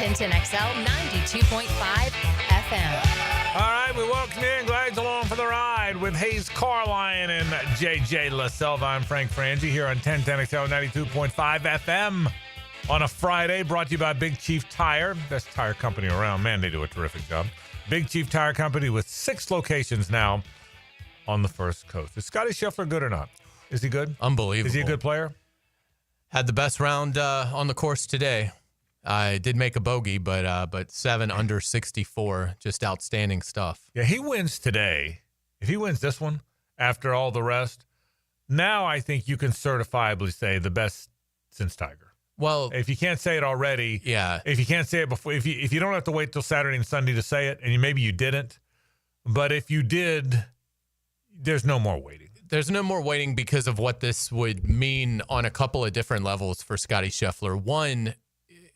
1010 XL 92.5 FM. All right, we welcome you and glad you're along for the ride with Hayes Carline and JJ LaSelva. I'm Frank Frangie here on 1010 XL 92.5 FM on a Friday, brought to you by Big Chief Tire, best tire company around. Man, they do a terrific job. Big Chief Tire Company with 6 locations now on the First Coast. Is Scotty Scheffler good or not? Is he good? Unbelievable. Is he a good player? Had the best round on the course today. I did make a bogey, but 7 under 64, just outstanding stuff. Yeah, he wins today. If he wins this one after all the rest, now I think you can certifiably say the best since Tiger. Well, If you can't say it already, yeah. If you can't say it before, if you don't have to wait till Saturday and Sunday to say it, and maybe you didn't, but if you did, there's no more waiting. There's no more waiting because of what this would mean on a couple of different levels for Scotty Scheffler. One,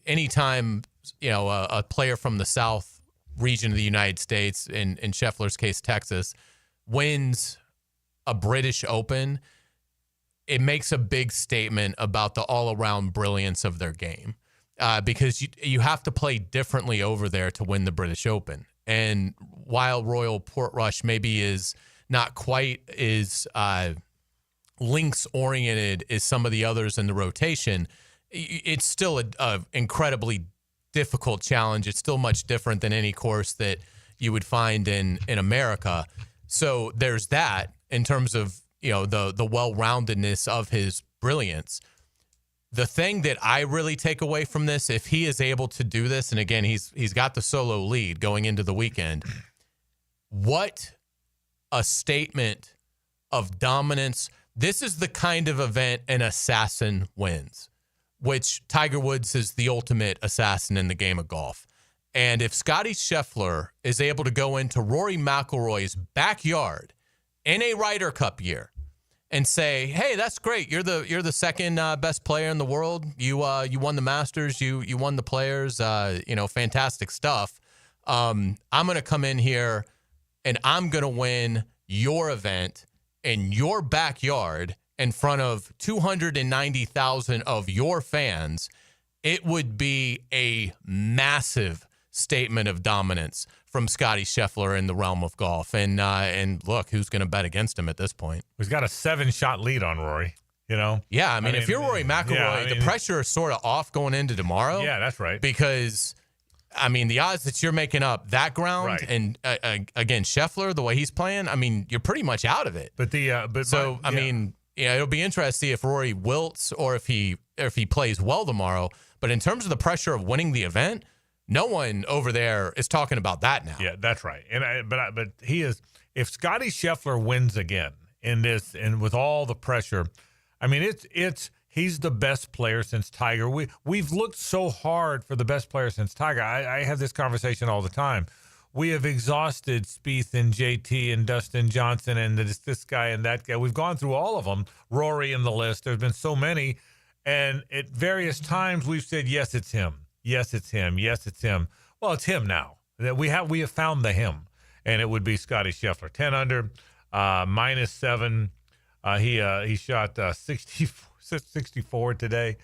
anytime a player from the South region of the United States, in Scheffler's case Texas, wins a British Open, it makes a big statement about the all-around brilliance of their game, because you have to play differently over there to win the British Open. And while Royal Portrush maybe is not quite as links-oriented as some of the others in the rotation, it's still a incredibly difficult challenge. It's still much different than any course that you would find in America. So there's that in terms of the well-roundedness of his brilliance. The thing that I really take away from this, if he is able to do this, and again, he's got the solo lead going into the weekend, what a statement of dominance. This is the kind of event an assassin wins, which Tiger Woods is the ultimate assassin in the game of golf. And if Scotty Scheffler is able to go into Rory McIlroy's backyard in a Ryder Cup year and say, "Hey, that's great. You're the second best player in the world. You won the Masters. You won the Players. Fantastic stuff. I'm going to come in here and I'm going to win your event in your backyard in front of 290,000 of your fans," it would be a massive statement of dominance from Scotty Scheffler in the realm of golf. And look, who's going to bet against him at this point? He's got a 7-shot lead on Rory, Yeah, I mean, if you're Rory McIlroy, the pressure is sort of off going into tomorrow. Yeah, that's right. Because I mean, the odds that you're making up that ground, right, and again, Scheffler, the way he's playing, I mean, you're pretty much out of it. But I mean, it'll be interesting to see if Rory wilts or if he plays well tomorrow. But in terms of the pressure of winning the event, no one over there is talking about that now. Yeah, that's right. But he is. If Scotty Scheffler wins again in this, and with all the pressure, I mean, he's the best player since Tiger. We've looked so hard for the best player since Tiger. I have this conversation all the time. We have exhausted Spieth and JT and Dustin Johnson and this guy and that guy. We've gone through all of them. Rory in the list. There's been so many. And at various times we've said, yes, it's him. Yes, it's him. Yes, it's him. Well, it's him now. We have found the him. And it would be Scotty Scheffler. 10 under, -7. He shot 64 today.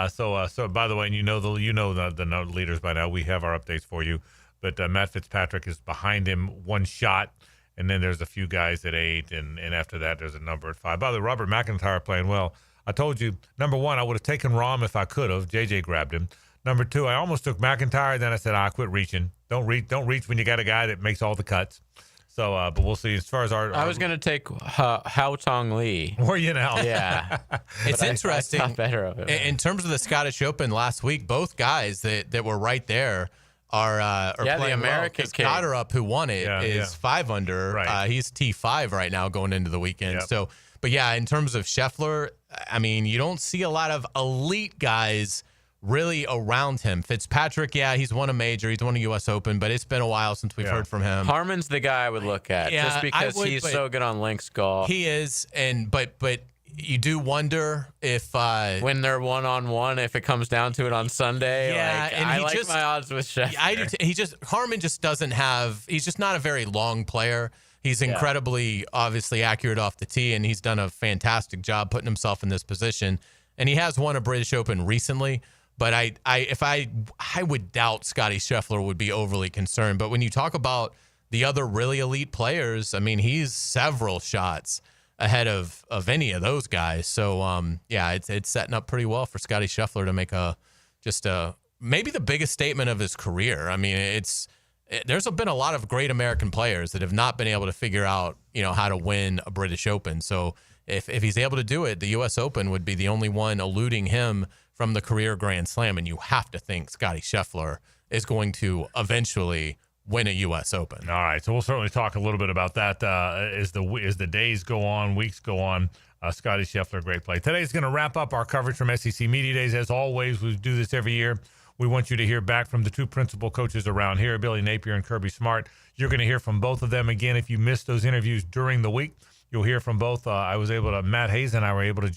So by the way, and the note leaders by now. We have our updates for you. But Matt Fitzpatrick is behind him 1 shot, and then there's a few guys at 8, and after that there's a number at 5. By the way, Robert McIntyre playing well. I told you, number 1, I would have taken Rahm if I could have. JJ grabbed him. Number 2, I almost took McIntyre. Then I said, quit reaching. Don't reach when you got a guy that makes all the cuts. So, but we'll see. As far as I was going to take Hao Tong Lee. Were you now? Yeah. It's interesting. I thought better of it. In terms of the Scottish Open last week, both guys that were right there are playing the American well. Goddard, who won it, is 5 under. Right. He's T5 right now going into the weekend. Yep. So, but yeah, in terms of Scheffler, I mean, you don't see a lot of elite guys really around him. Fitzpatrick, he's won a major. He's won a U.S. Open, but it's been a while since we've heard from him. Harmon's the guy I would look at, just because he's so good on links golf. He is, but you do wonder if when they're one-on-one, if it comes down to it on Sunday. And I like my odds with Scheffler. I do. Harmon just doesn't have. He's just not a very long player. He's incredibly, obviously accurate off the tee, and he's done a fantastic job putting himself in this position. And he has won a British Open recently. But I would doubt Scotty Scheffler would be overly concerned. But when you talk about the other really elite players, I mean, he's several shots ahead of any of those guys. So, it's setting up pretty well for Scotty Scheffler to make maybe the biggest statement of his career. I mean, there's been a lot of great American players that have not been able to figure out, how to win a British Open. So if he's able to do it, the U.S. Open would be the only one eluding him from the career Grand Slam. And you have to think Scotty Scheffler is going to eventually win a U.S. Open. All right, so we'll certainly talk a little bit about that as the days go on, weeks go on. Scotty Scheffler, great play. Today's going to wrap up our coverage from SEC Media Days. As always, we do this every year. We want you to hear back from the two principal coaches around here, Billy Napier and Kirby Smart. You're going to hear from both of them again. If you missed those interviews during the week, you'll hear from both. Matt Hayes and I were able to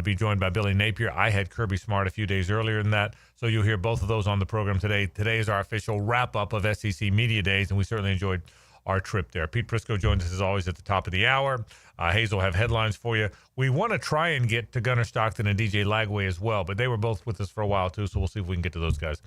be joined by Billy Napier. I had Kirby Smart a few days earlier than that, so you'll hear both of those on the program today. Today is our official wrap-up of SEC Media Days, and we certainly enjoyed our trip there. Pete Prisco joins us as always at the top of the hour. Hayes will have headlines for you. We want to try and get to Gunnar Stockton and DJ Lagway as well, but they were both with us for a while too, so we'll see if we can get to those guys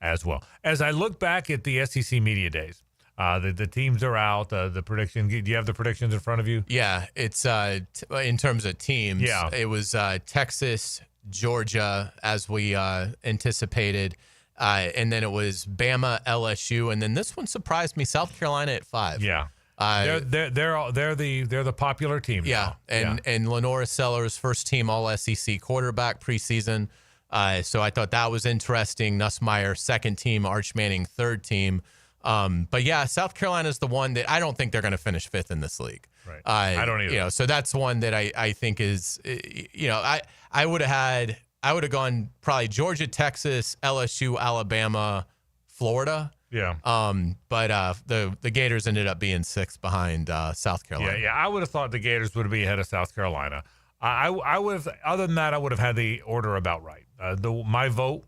as well. As I look back at the SEC Media Days, the teams are out. The prediction. Do you have the predictions in front of you? Yeah, it's in terms of teams. Yeah. It was Texas, Georgia, as we anticipated, and then it was Bama, LSU, and then this one surprised me: South Carolina at 5. Yeah, they're the popular team. Yeah, now. And Lenora Sellers, first team All SEC quarterback preseason. So I thought that was interesting. Nussmeier, second team. Arch Manning, third team. But yeah, South Carolina is the one that I don't think they're going to finish 5th in this league. Right. I don't either. So that's one that I think is, I would have gone probably Georgia, Texas, LSU, Alabama, Florida. Yeah. But the Gators ended up being 6th behind South Carolina. Yeah. I would have thought the Gators would be ahead of South Carolina. I would have. Other than that, I would have had the order about right. My vote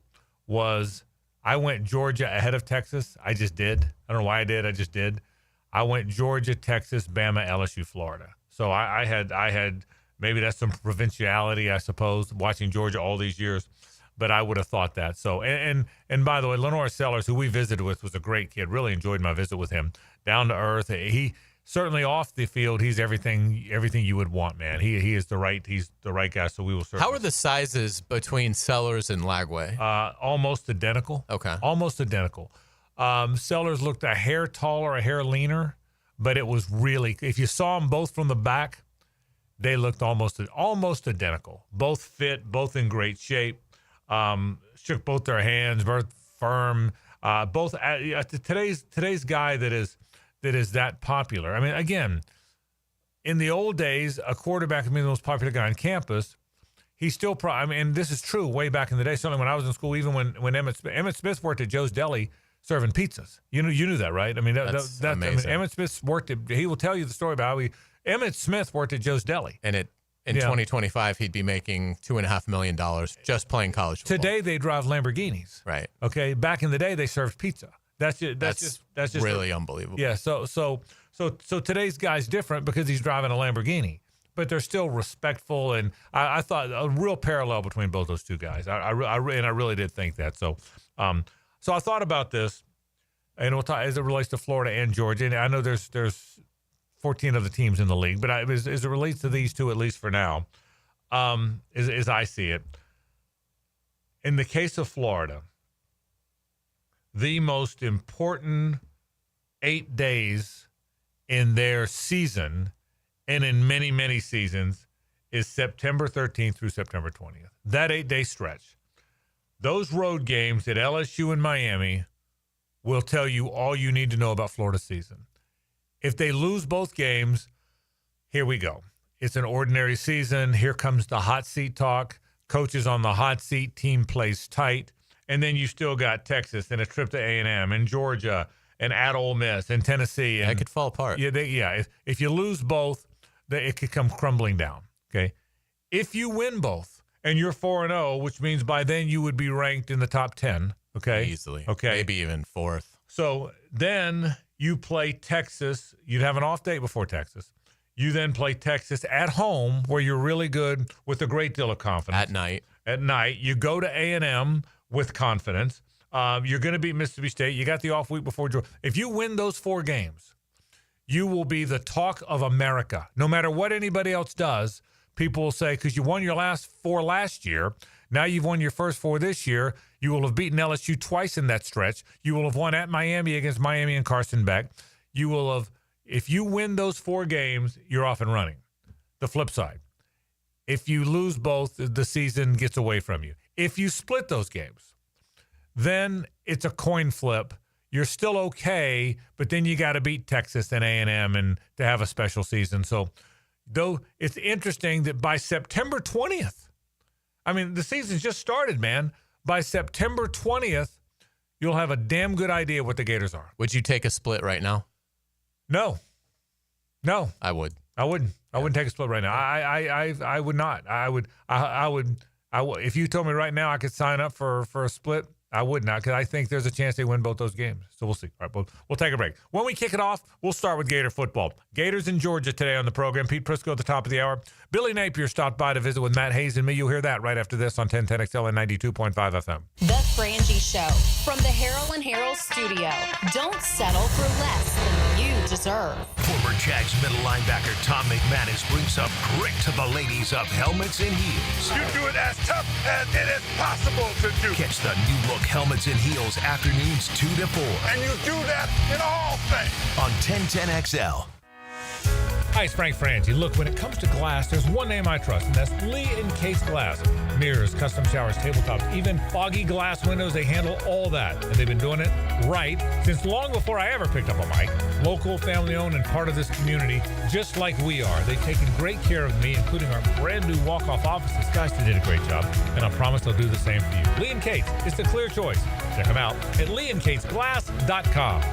was. I went Georgia ahead of Texas. I just did. I don't know why I did. I just did. I went Georgia, Texas, Bama, LSU, Florida. So I had maybe that's some provinciality, I suppose, watching Georgia all these years. But I would have thought that. So and by the way, Lenora Sellers, who we visited with, was a great kid. Really enjoyed my visit with him. Down to earth. He certainly off the field, he's everything you would want, man. He's the right guy. So we will certainly. How are the sizes between Sellers and Lagway? Almost identical. Okay. Almost identical. Sellers looked a hair taller, a hair leaner, but it was really, if you saw them both from the back, they looked almost identical. Both fit, both in great shape. Shook both their hands, both firm. Both today's guy that is that popular. I mean, again, in the old days, a quarterback would be the most popular guy on campus. He's still and this is true way back in the day. Certainly when I was in school, even when Emmett Smith worked at Joe's Deli serving pizzas. You knew that, right? I mean, that's amazing. Emmett Smith he will tell you the story about how Emmett Smith worked at Joe's Deli. And in 2025, he'd be making $2.5 million just playing college football. Today, they drive Lamborghinis. Right. Okay. Back in the day, they served pizza. That's just really unbelievable. Yeah. So today's guy's different because he's driving a Lamborghini, but they're still respectful. And I thought a real parallel between both those two guys. I really did think that. So I thought about this, and we'll talk as it relates to Florida and Georgia. And I know there's 14 other teams in the league, but as it relates to these two, at least for now, as I see it, in the case of Florida, the most important 8 days in their season, and in many, many seasons, is September 13th through September 20th. That 8-day stretch. Those road games at LSU and Miami will tell you all you need to know about Florida's season. If they lose both games, here we go. It's an ordinary season. Here comes the hot seat talk. Coach is on the hot seat. Team plays tight. And then you still got Texas and a trip to A&M and Georgia and at Ole Miss and Tennessee. And that could fall apart. Yeah. If you lose both, it could come crumbling down. Okay. If you win both and you're 4-0, which means by then you would be ranked in the top 10. Okay. Easily. Okay. Maybe even 4th. So then you play Texas. You'd have an off date before Texas. You then play Texas at home where you're really good with a great deal of confidence. At night. at night. You go to A&M with confidence. You're going to beat Mississippi State. You got the off week before Georgia. If you win those 4 games, you will be the talk of America. No matter what anybody else does, people will say, because you won your last 4 last year, now you've won your first 4 this year. You will have beaten LSU twice in that stretch. You will have won at Miami against Miami and Carson Beck. You will have, if you win those 4 games, you're off and running. The flip side, if you lose both, the season gets away from you. If you split those games, then it's a coin flip. You're still okay, but then you got to beat Texas and A&M and to have a special season. So, though it's interesting that by September 20th, I mean, the season's just started, man. By September 20th, you'll have a damn good idea what the Gators are. Would you take a split right now? No. I would. I wouldn't. I wouldn't take a split right now. I would not. I would. If you told me right now I could sign up for a split, I would not, because I think there's a chance they win both those games. So we'll see. All right, we'll take a break. When we kick it off, we'll start with Gator football. Gators in Georgia today on the program. Pete Prisco at the top of the hour. Billy Napier stopped by to visit with Matt Hayes and me. You'll hear that right after this on 1010XL and 92.5 FM. The Frangie Show from the Harold and Harold studio. Don't settle for less than you deserve. Former Jags middle linebacker Tom McManus brings some grit to the ladies of helmets and heels. You do it as tough as it is possible to do. Catch the new look helmets and heels afternoons 2 to 4. And you do that in all things. On 1010XL. Hi, it's Frank Frangie. Look, when it comes to glass, there's one name I trust, and that's Lee & Case Glass. Mirrors, custom showers, tabletops, even foggy glass windows, they handle all that. And they've been doing it right since long before I ever picked up a mic. Local, family-owned, and part of this community, just like we are. They've taken great care of me, including our brand-new walk-off offices. Guys, they did a great job, and I promise they'll do the same for you. Lee & Case, it's the clear choice. Check them out at leeandcaseglass.com.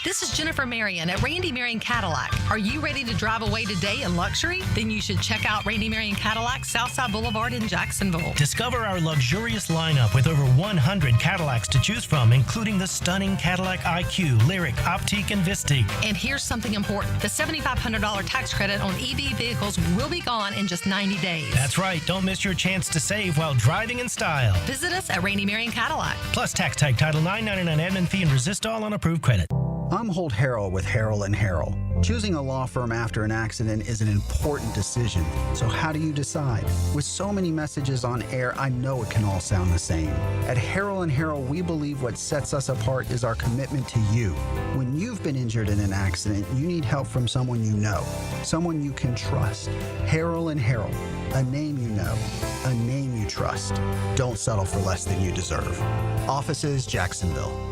This is Jennifer Marion at Randy Marion Cadillac. Are you ready to drive away today in luxury? Then you should check out Randy Marion Cadillac, Southside Boulevard in Jacksonville. Discover our luxurious lineup with over 100 Cadillacs to choose from, including the stunning Cadillac IQ, Lyric, Optique, and Vistique. And here's something important. The $7,500 tax credit on EV vehicles will be gone in just 90 days. That's right. Don't miss your chance to save while driving in style. Visit us at Randy Marion Cadillac. Plus tax tag Title $9.99 admin fee and resist all on approved credit. I'm Holt Harrell with Harrell & Harrell. Choosing a law firm after an accident is an important decision. So how do you decide? With so many messages on air, I know it can all sound the same. At Harrell & Harrell, we believe what sets us apart is our commitment to you. When you've been injured in an accident, you need help from someone you know, someone you can trust. Harrell & Harrell, a name you know, a name you trust. Don't settle for less than you deserve. Offices, Jacksonville.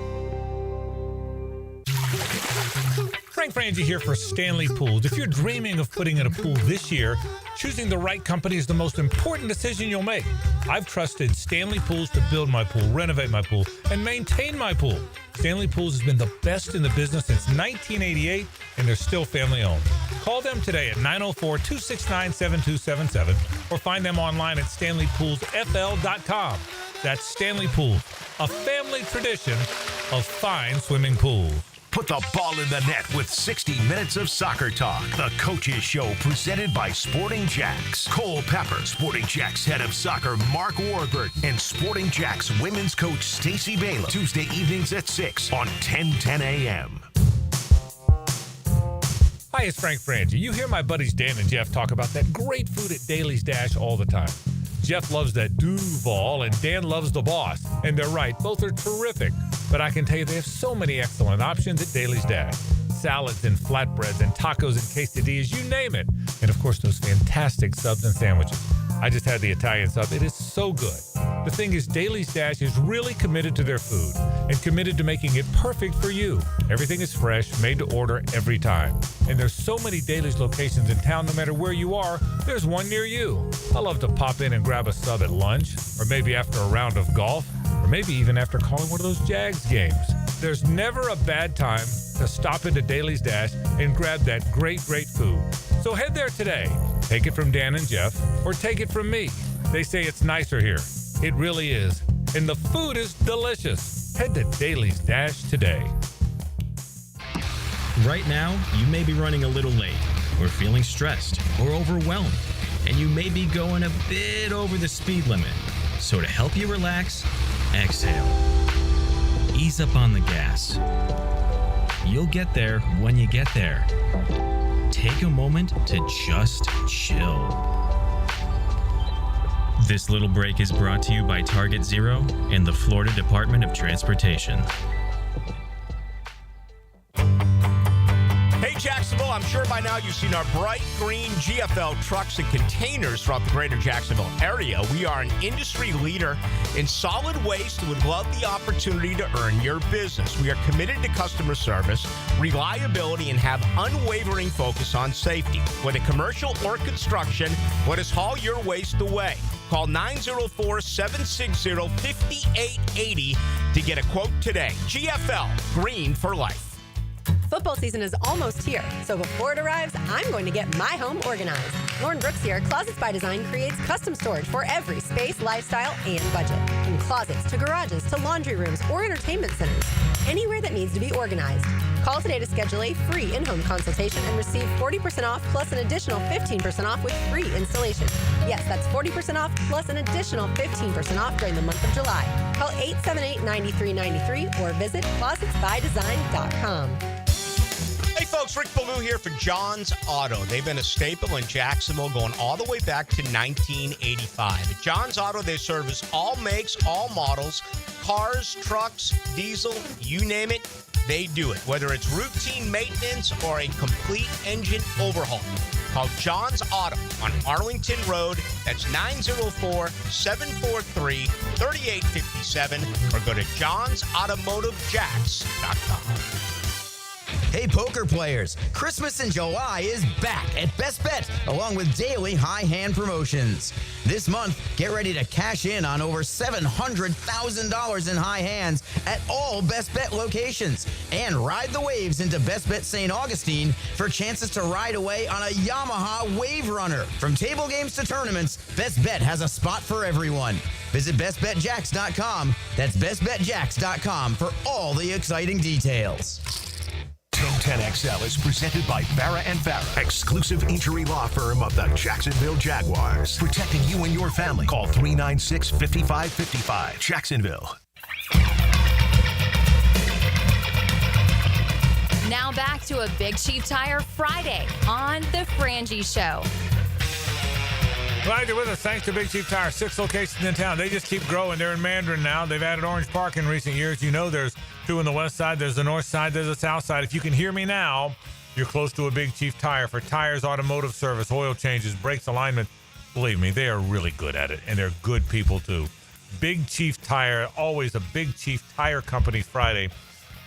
Frank Frangie here for Stanley Pools. If you're dreaming of putting in a pool this year, choosing the right company is the most important decision you'll make. I've trusted Stanley Pools to build my pool, renovate my pool, and maintain my pool. Stanley Pools has been the best in the business since 1988, and they're still family owned. Call them today at 904-269-7277 or find them online at StanleyPoolsFL.com. That's Stanley Pools, a family tradition of fine swimming pools. Put the ball in the net with 60 Minutes of Soccer Talk, the coaches show presented by Sporting Jacks. Cole Pepper, Sporting Jacks head of soccer Mark Warburton, and Sporting Jacks women's coach Stacey Baylor. Tuesday evenings at 6 on 1010 a.m. Hi, it's Frank Frangie. You hear my buddies Dan and Jeff talk about that great food at Daly's Dash all the time. Jeff loves that Duval, and Dan loves the Boss. And they're right, both are terrific. But I can tell you they have so many excellent options at Daly's Dash. Salads and flatbreads and tacos and quesadillas, you name it. And of course, those fantastic subs and sandwiches. I just had the Italian sub. It is so good. The thing is, Daly's Dash is really committed to their food and committed to making it perfect for you. Everything is fresh, made to order every time. And there's so many Daly's locations in town, no matter where you are, there's one near you. I love to pop in and grab a sub at lunch, or maybe after a round of golf, or maybe even after calling one of those Jags games. There's never a bad time to stop into Daly's Dash and grab that great, great food. So head there today. Take it from Dan and Jeff, or take it from me. They say it's nicer here. It really is. And the food is delicious. Head to Daly's Dash today. Right now, you may be running a little late, or feeling stressed, or overwhelmed. and you may be going a bit over the speed limit. So to help you relax, exhale. Ease up on the gas. You'll get there when you get there. Take a moment to just chill. This little break is brought to you by Target Zero and the Florida Department of Transportation. Hey, Jacksonville, I'm sure by now you've seen our bright green GFL trucks and containers throughout the greater Jacksonville area. We are an industry leader in solid waste and would love the opportunity to earn your business. We are committed to customer service, reliability, and have unwavering focus on safety. Whether commercial or construction, let us haul your waste away. Call 904-760-5880 to get a quote today. GFL, green for life. Football season is almost here, so before it arrives, I'm going to get my home organized. Lauren Brooks here. Closets by Design creates custom storage for every space, lifestyle, and budget. From closets to garages to laundry rooms or entertainment centers. Anywhere that needs to be organized. Call today to schedule a free in-home consultation and receive 40% off plus an additional 15% off with free installation. Yes, that's 40% off plus an additional 15% off during the month of July. Call 878-9393 or visit closetsbydesign.com. Hey folks, Rick Ballou here for John's Auto. They've been a staple in Jacksonville going all the way back to 1985. At John's Auto, they service all makes, all models, cars, trucks, diesel, you name it, they do it. Whether it's routine maintenance or a complete engine overhaul. Call John's Auto on Arlington Road. That's 904-743-3857 or go to johnsautomotivejacks.com. Hey, poker players, Christmas in July is back at Best Bet, along with daily high hand promotions. This month, get ready to cash in on over $700,000 in high hands at all Best Bet locations. And ride the waves into Best Bet St. Augustine for chances to ride away on a Yamaha Wave Runner. From table games to tournaments, Best Bet has a spot for everyone. Visit bestbetjacks.com. That's bestbetjacks.com for all the exciting details. 1010XL is presented by Farah & Farah, exclusive injury law firm of the Jacksonville Jaguars. Protecting you and your family. Call 396-5555. Jacksonville. Now back to a Big Chief Tire Friday on The Frangie Show. Glad you're with us. Thanks to Big Chief Tire. 6 locations in town. They just keep growing. They're in Mandarin now. They've added Orange Park in recent years. You know there's 2 on the west side. There's the north side. There's the south side. If you can hear me now, you're close to a Big Chief Tire for tires, automotive service, oil changes, brakes, alignment. Believe me, they are really good at it, and they're good people too. Big Chief Tire, always a Big Chief Tire Company Friday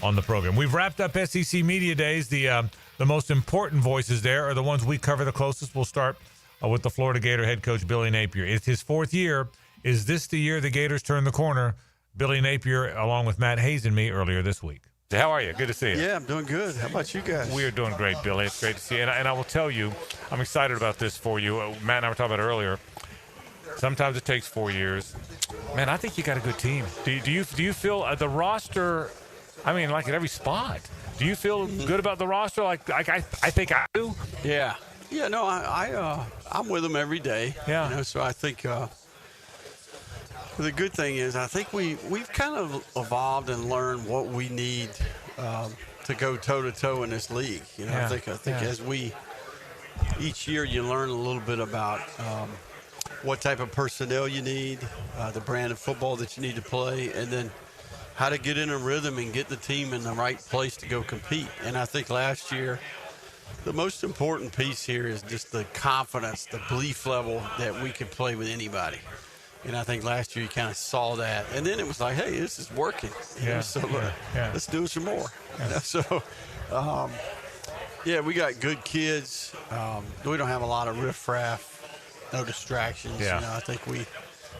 on the program. We've wrapped up SEC Media Days. The most important voices there are the ones we cover the closest. We'll start with the Florida Gator head coach, Billy Napier. It's his 4th year. Is this the year the Gators turn the corner? Billy Napier, along with Matt Hayes and me earlier this week. How are you? Good to see you. Yeah, I'm doing good. How about you guys? We are doing great, Billy. It's great to see you. And I will tell you, I'm excited about this for you. Matt and I were talking about it earlier. Sometimes it takes 4 years. Man, I think you got a good team. Do you feel the roster, I mean, like at every spot, do you feel good about the roster? Like I think I do. Yeah. Yeah, no, I'm with them every day. Yeah. You know, so I think the good thing is I think we've kind of evolved and learned what we need to go toe-to-toe in this league. You know, Yeah. I think as each year you learn a little bit about what type of personnel you need, the brand of football that you need to play, and then how to get in a rhythm and get the team in the right place to go compete. And I think last year, the most important piece here is just the confidence, the belief level that we could play with anybody. And I think last year you kind of saw that. And then it was like, hey, this is working. You know, so let's do it some more. Yeah. You know, so, we got good kids. We don't have a lot of riffraff, no distractions. Yeah. You know, I think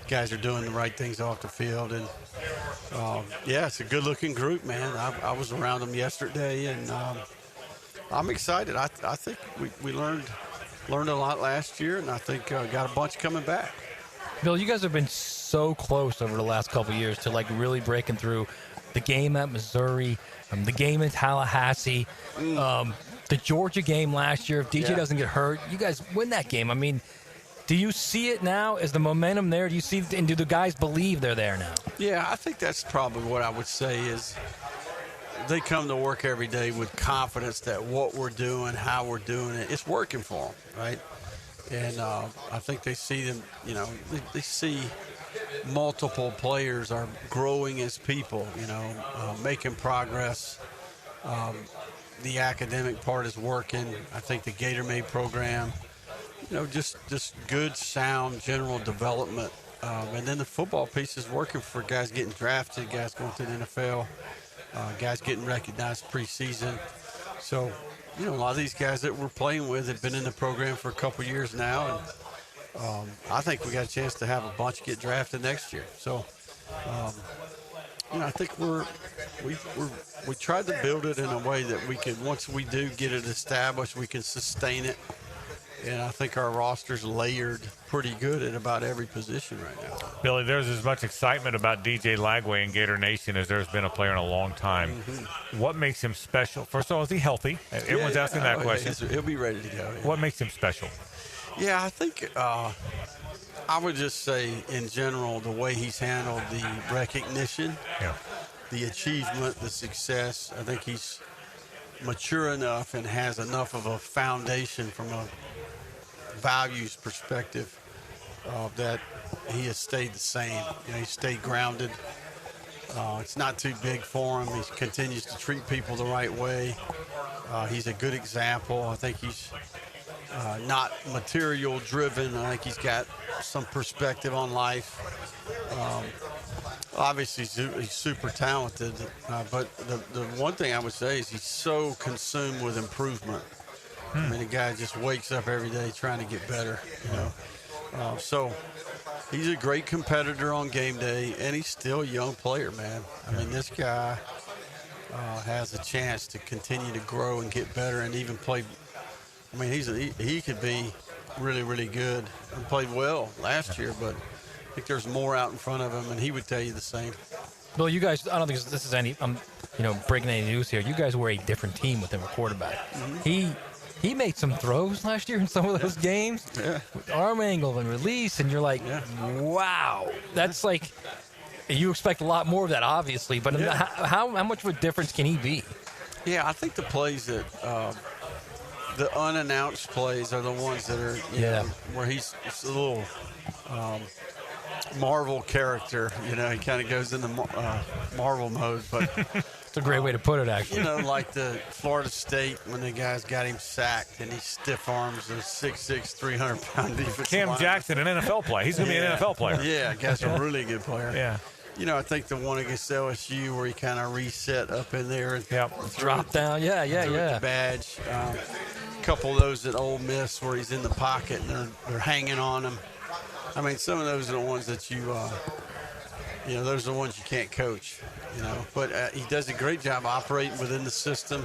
guys are doing the right things off the field. And, it's a good-looking group, man. I was around them yesterday, and I'm excited. I think we learned a lot last year, and I think got a bunch coming back. Bill, you guys have been so close over the last couple of years to like really breaking through. The game at Missouri, the game in Tallahassee, the Georgia game last year. If DJ doesn't get hurt, you guys win that game. I mean, Do you see it now? Is the momentum there? Do you see, and do the guys believe they're there now? Yeah, I think that's probably what I would say is they come to work every day with confidence that what we're doing, how we're doing it, it's working for them, right? And I think they see them, they see multiple players are growing as people, making progress. The academic part is working. I think the Gatorade program, just good, sound, general development. And then the football piece is working for guys getting drafted, guys going to the NFL, guys getting recognized preseason. So, a lot of these guys that we're playing with have been in the program for a couple years now. And I think we got a chance to have a bunch get drafted next year. So, I think we tried to build it in a way that we can, once we do get it established, we can sustain it. And I think our roster's layered pretty good at about every position right now. Billy, there's as much excitement about DJ Lagway in Gator Nation as there's been a player in a long time. Mm-hmm. What makes him special? First of all, is he healthy? Everyone's asking that question. He'll be ready to go. Yeah. What makes him special? Yeah, I think I would just say in general the way he's handled the recognition, the achievement, the success. I think he's mature enough and has enough of a foundation from a values perspective that he has stayed the same. He stayed grounded. It's not too big for him. He continues to treat people the right way. He's a good example. I think he's not material driven. I think he's got some perspective on life. Obviously, he's super talented, but the one thing I would say is he's so consumed with improvement. I mean, the guy just wakes up every day trying to get better, So he's a great competitor on game day, and he's still a young player, man. I mean, this guy has a chance to continue to grow and get better and even play. I mean, he could be really, really good and played well last year, but I think there's more out in front of him, and he would tell you the same. Bill, you guys, I don't think this is any, breaking any news here. You guys were a different team with him, a quarterback. Mm-hmm. He made some throws last year in some of those games, with arm angle and release, and you're like, wow. That's like, you expect a lot more of that, obviously, but how much of a difference can he be? Yeah, I think the plays that the unannounced plays are the ones that are, where he's a little Marvel character. He kind of goes into Marvel mode, but it's a great way to put it, actually. Like the Florida State when the guys got him sacked and he stiff arms a 6'6", 300-pound defensive Cam lineman. Jackson, an NFL player. He's going to be an NFL player. Yeah, guy's a really good player. Yeah. I think the one against LSU where he kind of reset up in there and drop down. The badge. A couple of those at Ole Miss where he's in the pocket and they're hanging on him. I mean, some of those are the ones that those are the ones you can't coach, But he does a great job operating within the system.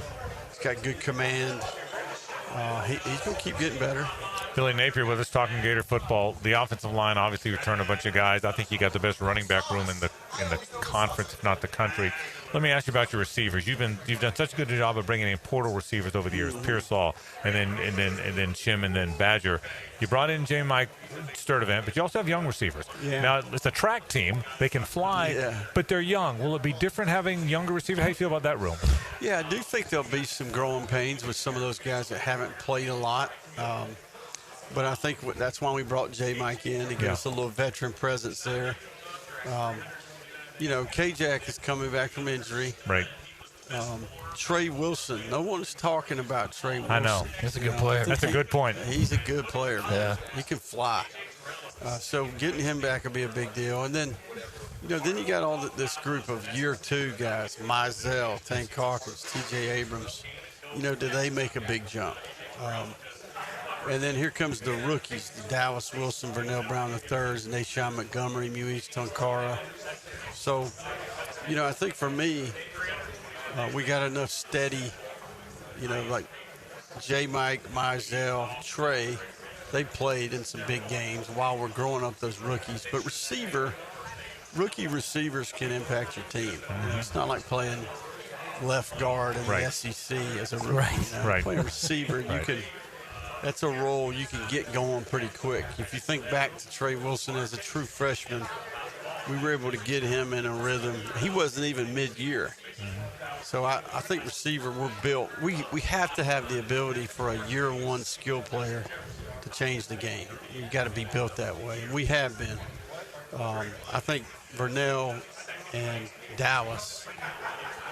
He's got good command. He's going to keep getting better. Billy Napier with us talking Gator football. The offensive line obviously returned a bunch of guys. I think you got the best running back room in the conference, if not the country. Let me ask you about your receivers. You've done such a good job of bringing in portal receivers over the years, Pearsall, and then Shim, and then Badger. You brought in J. Mike Sturdivant, but you also have young receivers. Yeah. Now it's a track team; they can fly, but they're young. Will it be different having younger receivers? How do you feel about that room? Yeah, I do think there'll be some growing pains with some of those guys that haven't played a lot. But I think that's why we brought J. Mike in to give us a little veteran presence there. K-Jack is coming back from injury. Right. Trey Wilson. No one's talking about Trey Wilson. I know. That's a good player. That's a good point. He's a good player, man. Yeah. He can fly. So getting him back will be a big deal. And then, then you got all this group of year two guys, Mizell, Tank Hawkins, T.J. Abrams. Do they make a big jump? And then here comes the rookies, Dallas Wilson, Vernell Brown III, Nashawn Montgomery, Muiz Tonkara. So, I think for me, we got enough steady, like J. Mike, Mizell, Trey. They played in some big games while we're growing up those rookies. But rookie receivers can impact your team. It's not like playing left guard in the SEC as a rookie. Right. Playing receiver, you can that's a role you can get going pretty quick. If you think back to Trey Wilson as a true freshman, we were able to get him in a rhythm. He wasn't even mid-year. So I think receiver, we're built. We have to have the ability for a year one skill player to change the game. You've got to be built that way. We have been. I think Vernell and Dallas,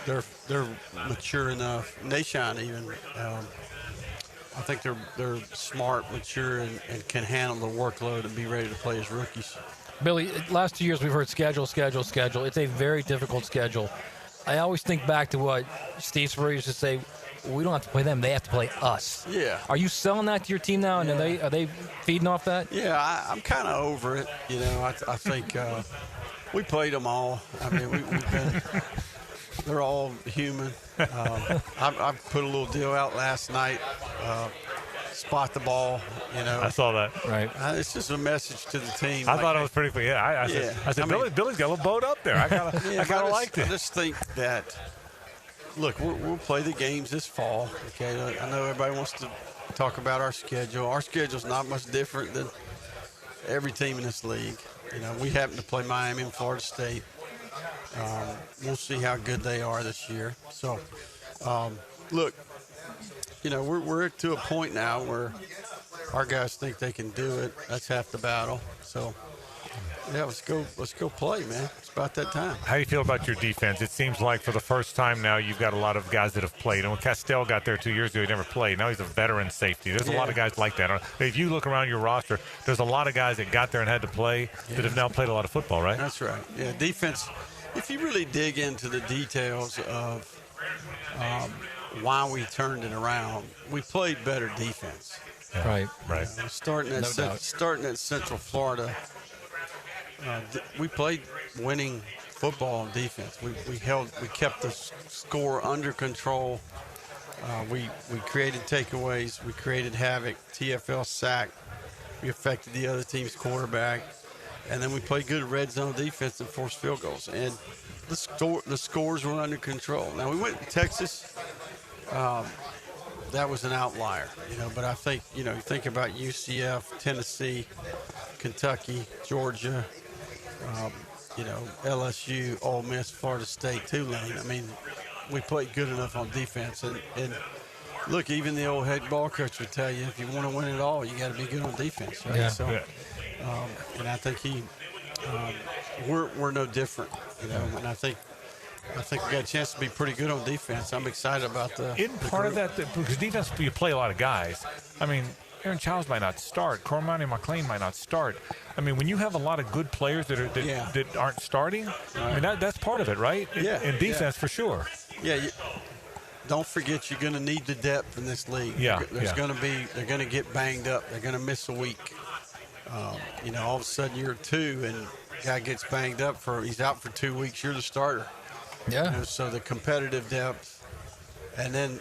they're mature enough. Nashon even. I think they're smart, mature, and can handle the workload and be ready to play as rookies. Billy, last 2 years we've heard schedule. It's a very difficult schedule. I always think back to what Steve Spurrier used to say, we don't have to play them, they have to play us. Yeah. Are you selling that to your team now, and are they feeding off that? Yeah, I'm kind of over it. You know, I think we played them all. I mean, we've been – they're all human. I put a little deal out last night, spot the ball, you know. I saw that. Right. It's just a message to the team. I thought it was pretty cool. Yeah, I said Billy's got a little boat up there. I kind of liked it. I just think that, look, we'll play the games this fall. Okay, I know everybody wants to talk about our schedule. Our schedule's not much different than every team in this league. You know, we happen to play Miami and Florida State. We'll see how good they are this year. So, look, you know, we're to a point now where our guys think they can do it. That's half the battle. So, yeah, let's go play, man. It's about that time. How do you feel about your defense? It seems like for the first time now you've got a lot of guys that have played. And when Castell got there 2 years ago, he never played. Now he's a veteran safety. There's a lot of guys like that. If you look around your roster, there's a lot of guys that got there and had to play that have now played a lot of football, right? That's right. Yeah, defense, if you really dig into the details of why we turned it around, we played better defense. Yeah. Right. Starting at Central Florida, we played winning football on defense. We kept the score under control. We created takeaways. We created havoc. TFL sack. We affected the other team's quarterback, and then we played good red zone defense and forced field goals. And the scores were under control. Now we went to Texas. That was an outlier, you know. But I think, you know, you think about UCF, Tennessee, Kentucky, Georgia, you know, LSU, Ole Miss, Florida State, Tulane. I mean, we played good enough on defense. And look, even the old head ball coach would tell you, if you want to win it all, you got to be good on defense, right? Yeah. So, and I think we're no different, you know. And I think we got a chance to be pretty good on defense. I'm excited about the. Isn't part of that because defense, you play a lot of guys. I mean, Aaron Childs might not start. Cormani McLean might not start. I mean, when you have a lot of good players that aren't starting, I mean that's part of it, right? In defense, for sure. Yeah. Don't forget, you're going to need the depth in this league. Yeah. They're going to get banged up. They're going to miss a week. You know, all of a sudden you're 2 and guy gets banged up he's out for 2 weeks. You're the starter. Yeah. You know, so the competitive depth, and then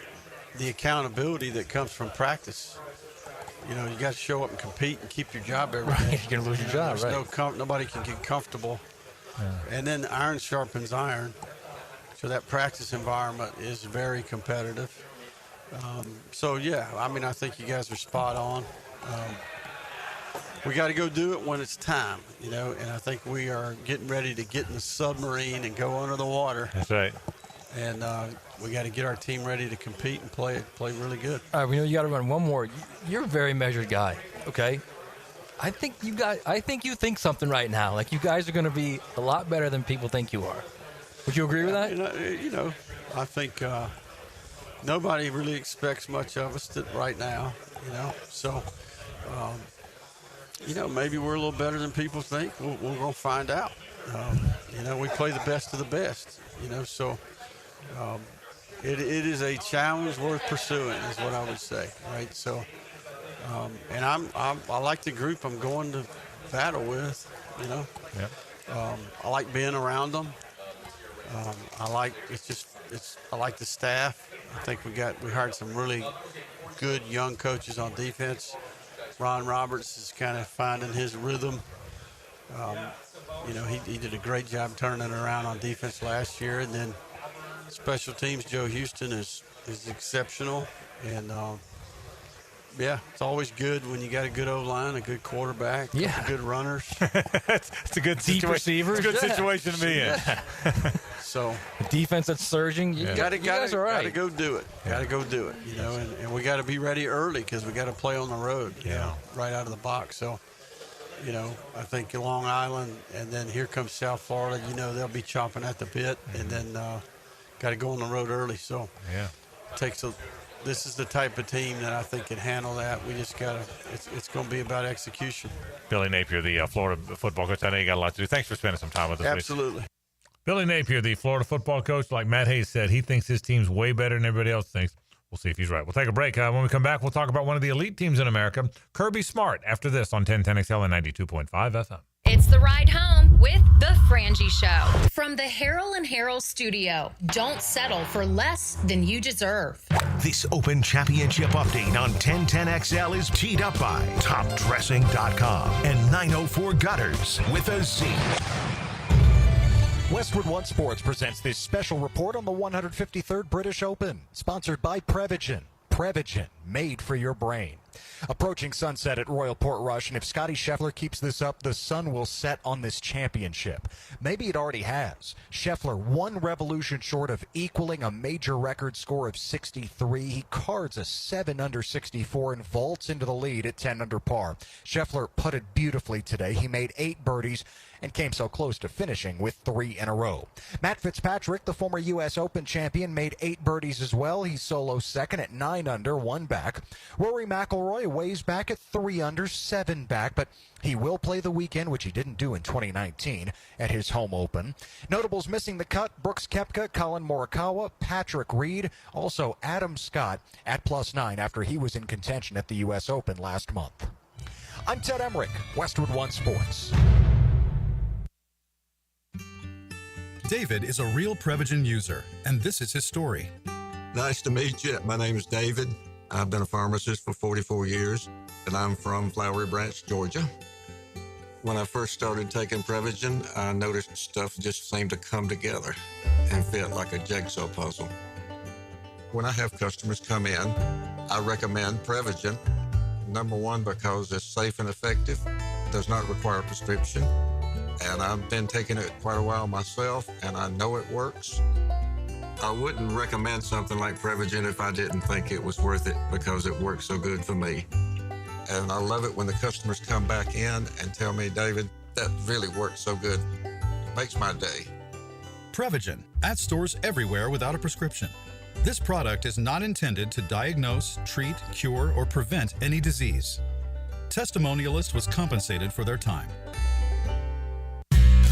the accountability that comes from practice. You know, you got to show up and compete and keep your job every day. You're going to lose your job, right? Nobody can get comfortable. Yeah. And then iron sharpens iron. So that practice environment is very competitive. So, yeah, I mean, I think you guys are spot on. We got to go do it when it's time, you know, and I think we are getting ready to get in the submarine and go under the water. That's right. And we got to get our team ready to compete and play really good. All right, we know you got to run one more. You're a very measured guy, okay? I think you think something right now. Like, you guys are going to be a lot better than people think you are. Would you agree with that? You know, I think nobody really expects much of us right now, you know. So, you know, maybe we're a little better than people think. We're going to find out. You know, we play the best of the best, you know. So it is a challenge worth pursuing is what I would say, right? So, and I like the group I'm going to battle with, you know. Yeah. I like being around them. I like the staff. I think we hired some really good young coaches on defense. Ron Roberts is kind of finding his rhythm. You know, he did a great job turning it around on defense last year, and then special teams. Joe Houston is exceptional, and Yeah, it's always good when you got a good O-line, a good quarterback, good runners. It's a good deep situation. receivers. It's a good situation to be in. So a defense that's surging. You got to right. go do it. Got to go do it. You know, and we got to be ready early because we got to play on the road. You know, right out of the box. So, you know, I think Long Island, and then here comes South Florida. You know, they'll be chomping at the bit, and then got to go on the road early. So this is the type of team that I think can handle that. We just got to – it's going to be about execution. Billy Napier, the Florida football coach. I know you got a lot to do. Thanks for spending some time with us. Absolutely. Billy Napier, the Florida football coach, like Matt Hayes said, he thinks his team's way better than everybody else thinks. We'll see if he's right. We'll take a break. When we come back, we'll talk about one of the elite teams in America, Kirby Smart, after this on 1010XL and 92.5 FM. It's the ride home with the Frangie Show. From the Harold and Harold studio, don't settle for less than you deserve. This Open Championship update on 1010XL is teed up by TopDressing.com and 904 Gutters with a Z. Westwood One Sports presents this special report on the 153rd British Open, sponsored by Prevagen. Prevagen, made for your brain. Approaching sunset at Royal Portrush, and if Scottie Scheffler keeps this up, the sun will set on this championship. Maybe it already has. Scheffler, one revolution short of equaling a major record score of 63. He cards a 7 under 64 and vaults into the lead at 10 under par. Scheffler putted beautifully today. He made 8 birdies and came so close to finishing with 3 in a row. Matt Fitzpatrick, the former U.S. Open champion, made 8 birdies as well. He's solo second at 9 under, 1 back. Rory McIlroy weighs back at 3 under, 7 back, but he will play the weekend, which he didn't do in 2019 at his home Open. Notables missing the cut: Brooks Koepka, Colin Morikawa, Patrick Reed, also Adam Scott at +9 after he was in contention at the U.S. Open last month. I'm Ted Emmerich, Westwood One Sports. David is a real Prevagen user, and this is his story. Nice to meet you. My name is David. I've been a pharmacist for 44 years, and I'm from Flowery Branch, Georgia. When I first started taking Prevagen, I noticed stuff just seemed to come together and fit like a jigsaw puzzle. When I have customers come in, I recommend Prevagen. Number one, because it's safe and effective, does not require a prescription. And I've been taking it quite a while myself, and I know it works. I wouldn't recommend something like Prevagen if I didn't think it was worth it, because it works so good for me. And I love it when the customers come back in and tell me, David, that really works so good. It makes my day. Prevagen, at stores everywhere without a prescription. This product is not intended to diagnose, treat, cure, or prevent any disease. Testimonialist was compensated for their time.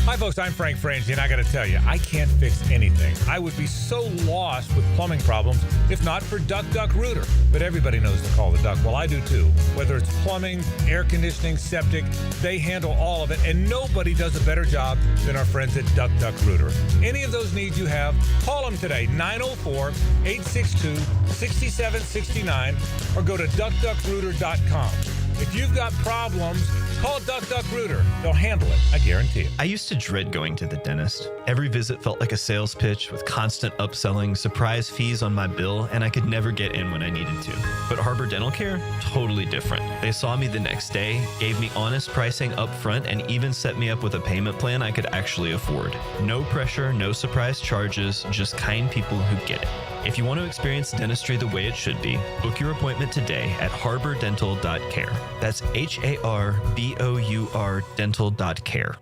Hi, folks. I'm Frangie, and I got to tell you, I can't fix anything. I would be so lost with plumbing problems if not for Duck Duck Rooter. But everybody knows to call the Duck. Well, I do too. Whether it's plumbing, air conditioning, septic, they handle all of it, and nobody does a better job than our friends at Duck Duck Rooter. Any of those needs you have, call them today, 904-862-6769, or go to duckduckrooter.com. If you've got problems, call Duck Duck Rooter. They'll handle it, I guarantee it. I used to dread going to the dentist. Every visit felt like a sales pitch with constant upselling, surprise fees on my bill, and I could never get in when I needed to. But Harbor Dental Care? Totally different. They saw me the next day, gave me honest pricing up front, and even set me up with a payment plan I could actually afford. No pressure, no surprise charges, just kind people who get it. If you want to experience dentistry the way it should be, book your appointment today at harbordental.care. That's HARBOUR dental.care.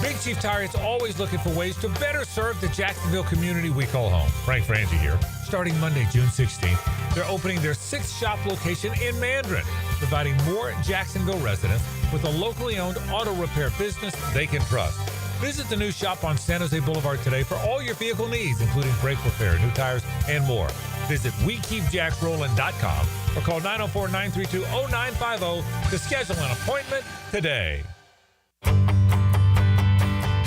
Big Chief Tire is always looking for ways to better serve the Jacksonville community we call home. Frangie here. Starting Monday, June 16th, they're opening their 6th shop location in Mandarin, providing more Jacksonville residents with a locally owned auto repair business they can trust. Visit the new shop on San Jose Boulevard today for all your vehicle needs, including brake repair, new tires, and more. Visit WeKeepJacksRollin.com or call 904-932-0950 to schedule an appointment today.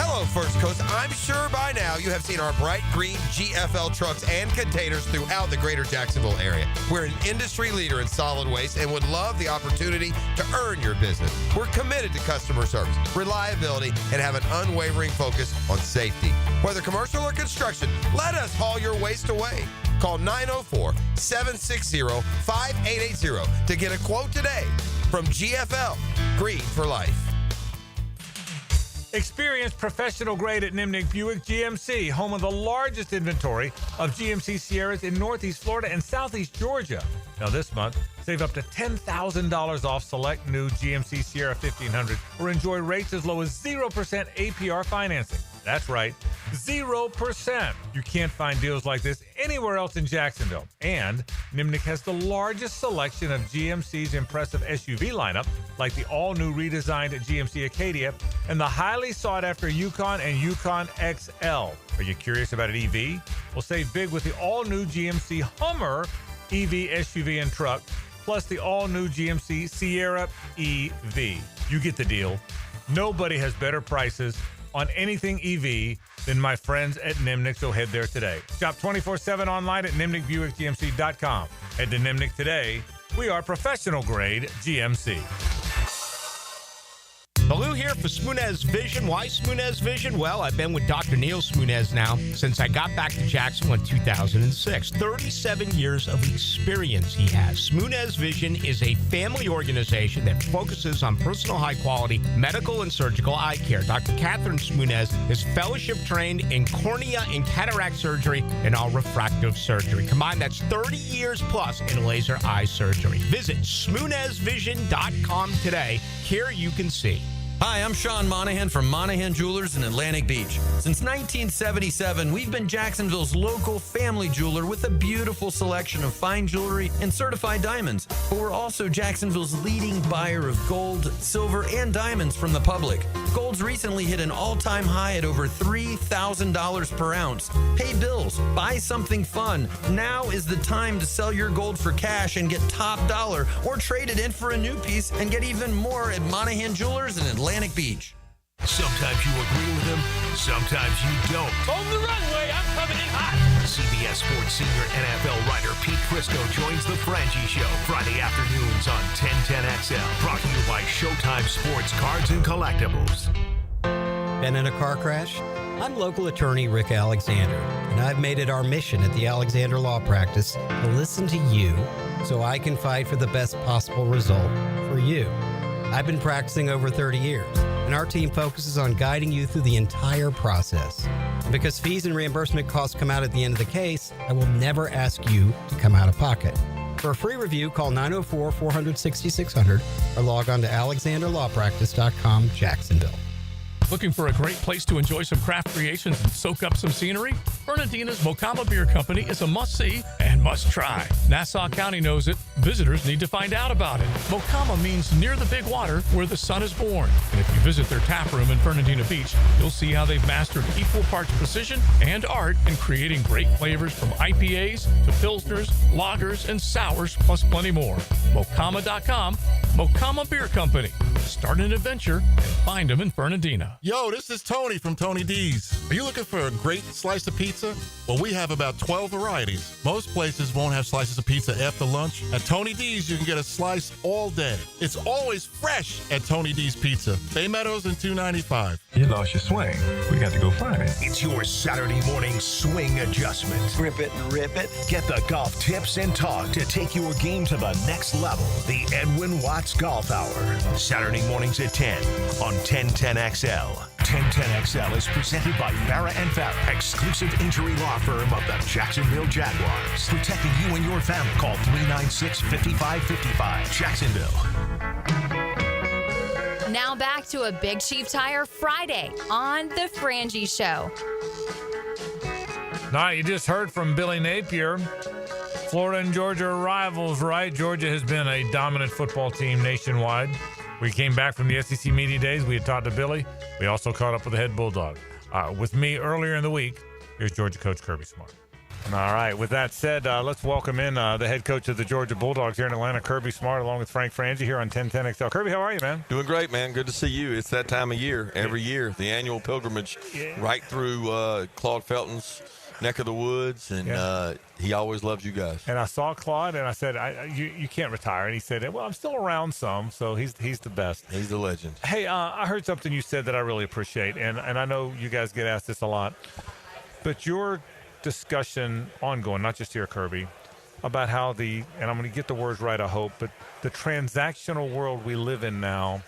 Hello, First Coast. I'm sure by now you have seen our bright green GFL trucks and containers throughout the greater Jacksonville area. We're an industry leader in solid waste and would love the opportunity to earn your business. We're committed to customer service, reliability, and have an unwavering focus on safety. Whether commercial or construction, let us haul your waste away. Call 904-760-5880 to get a quote today from GFL, Green for Life. Experience professional grade at Nimnick Buick GMC, home of the largest inventory of GMC Sierras in Northeast Florida and Southeast Georgia. Now this month, save up to $10,000 off select new GMC Sierra 1500 or enjoy rates as low as 0% APR financing. That's right, 0%. You can't find deals like this anywhere else in Jacksonville. And Nimnick has the largest selection of GMC's impressive SUV lineup, like the all-new redesigned GMC Acadia and the highly sought-after Yukon and Yukon XL. Are you curious about an EV? Well, save big with the all-new GMC Hummer EV SUV and truck, plus the all-new GMC Sierra EV. You get the deal. Nobody has better prices on anything EV than my friends at Nimnick, so head there today. Shop 24/7 online at NimnickBuickGMC.com. Head to Nimnick today. We are professional grade GMC. Baloo here for Spunez Vision. Why Spunez Vision? Well, I've been with Dr. Neil Spunez now since I got back to Jacksonville in 2006. 37 years of experience he has. Spunez Vision is a family organization that focuses on personal high-quality medical and surgical eye care. Dr. Catherine Spunez is fellowship trained in cornea and cataract surgery and all refractive surgery. Combined, that's 30 years plus in laser eye surgery. Visit SpunezVision.com today. Here you can see. Hi, I'm Sean Monahan from Monahan Jewelers in Atlantic Beach. Since 1977, we've been Jacksonville's local family jeweler with a beautiful selection of fine jewelry and certified diamonds. But we're also Jacksonville's leading buyer of gold, silver, and diamonds from the public. Gold's recently hit an all-time high at over $3,000 per ounce. Pay bills, buy something fun. Now is the time to sell your gold for cash and get top dollar, or trade it in for a new piece and get even more at Monahan Jewelers in Atlantic Beach. Sometimes you agree with him, sometimes you don't. On the runway, I'm coming in hot. CBS Sports senior NFL writer Pete Prisco joins the Frangie Show Friday afternoons on 1010XL. Brought to you by Showtime Sports Cards and Collectibles. Been in a car crash? I'm local attorney Rick Alexander, and I've made it our mission at the Alexander Law Practice to listen to you so I can fight for the best possible result for you. I've been practicing over 30 years, and our team focuses on guiding you through the entire process. And because fees and reimbursement costs come out at the end of the case, I will never ask you to come out of pocket. For a free review, call 904-400-6600 or log on to alexanderlawpractice.com, Jacksonville. Looking for a great place to enjoy some craft creations and soak up some scenery? Fernandina's Mocama Beer Company is a must-see and must-try. Nassau County knows it. Visitors need to find out about it. Mocama means near the big water where the sun is born. And if you visit their tap room in Fernandina Beach, you'll see how they've mastered equal parts precision and art in creating great flavors from IPAs to Pilsners, lagers, and sours, plus plenty more. Mocama.com, Mocama Beer Company. Start an adventure and find them in Fernandina. Yo, this is Tony from Tony D's. Are you looking for a great slice of pizza? Well, we have about 12 varieties. Most places won't have slices of pizza after lunch. At Tony D's, you can get a slice all day. It's always fresh at Tony D's Pizza. Bay Meadows and 295. You lost your swing. We got to go find it. It's your Saturday morning swing adjustment. Grip it and rip it. Get the golf tips and talk to take your game to the next level. The Edwin Watts Golf Hour. Saturday mornings at 10 on 1010XL. 1010XL is presented by Farah and Farah, exclusive injury law firm of the Jacksonville Jaguars. Protecting you and your family. Call 396-5555. Jacksonville. Now back to a Big Chief Tire Friday on The Frangie Show. Now, you just heard from Billy Napier. Florida and Georgia are rivals, right? Georgia has been a dominant football team nationwide. We came back from the SEC Media Days. We had talked to Billy. We also caught up with the head Bulldog. With me earlier in the week, here's Georgia coach Kirby Smart. All right. With that said, let's welcome in the head coach of the Georgia Bulldogs here in Atlanta, Kirby Smart, along with Frank Frangie here on 1010XL. Kirby, how are you, man? Doing great, man. Good to see you. It's that time of year, every year, the annual pilgrimage right through Claude Felton's neck of the woods, and he always loves you guys. And I saw Claude, and I said, you can't retire. And he said, well, I'm still around some, so he's the best. He's the legend. Hey, I heard something you said that I really appreciate, and I know you guys get asked this a lot, but your discussion ongoing, not just here, Kirby, about how and I'm going to get the words right, I hope, but the transactional world we live in now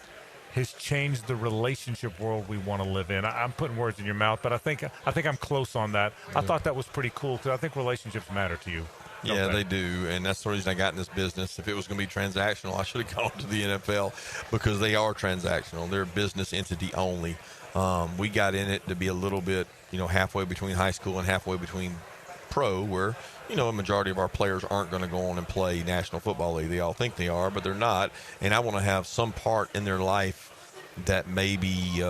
has changed the relationship world we want to live in. I'm putting words in your mouth, but I think I'm close on that. I thought that was pretty cool because I think relationships matter to you. Yeah, they do, and that's the reason I got in this business. If it was going to be transactional, I should have gone to the NFL because they are transactional. They're a business entity only. We got in it to be a little bit, halfway between high school and halfway between pro, where, a majority of our players aren't going to go on and play National Football League. They all think they are, but they're not. And I want to have some part in their life that maybe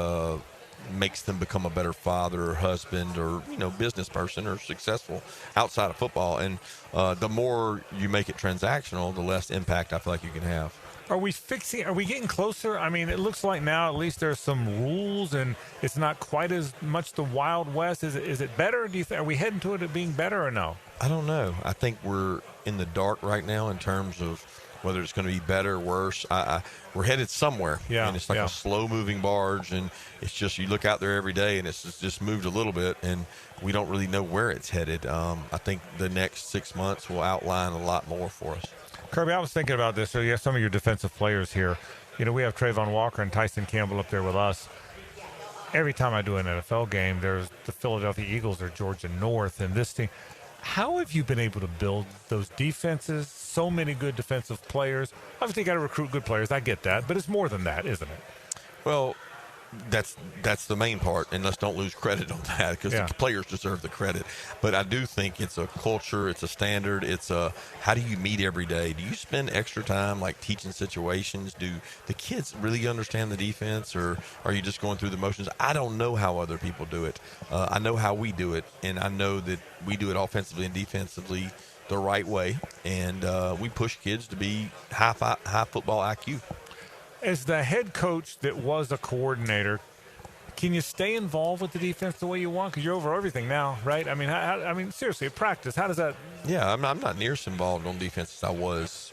makes them become a better father or husband or, business person or successful outside of football. And the more you make it transactional, the less impact I feel like you can have. Are we getting closer? I mean, it looks like now at least there's some rules and it's not quite as much the Wild West. Is it better? Are we heading to it being better or no? I don't know. I think we're in the dark right now in terms of whether it's going to be better or worse. We're headed somewhere. Yeah, and it's like a slow-moving barge, and it's just you look out there every day, and it's just moved a little bit, and we don't really know where it's headed. I think the next 6 months will outline a lot more for us. Kirby, I was thinking about this. So you have some of your defensive players here. We have Trayvon Walker and Tyson Campbell up there with us. Every time I do an NFL game, there's the Philadelphia Eagles or Georgia North and this team. How have you been able to build those defenses? So many good defensive players. Obviously, you got to recruit good players. I get that, but it's more than that, isn't it? Well, that's the main part, and let's don't lose credit on that because the players deserve the credit. But I do think it's a culture, it's a standard, how do you meet every day? Do you spend extra time like teaching situations? Do the kids really understand the defense, or are you just going through the motions? I don't know how other people do it. I know how we do it, and I know that we do it offensively and defensively the right way, and we push kids to be high football IQ. As the head coach that was a coordinator, can you stay involved with the defense the way you want? Because you're over everything now, right? I mean, seriously, at practice, how does that? Yeah, I'm not near as involved on defense as I was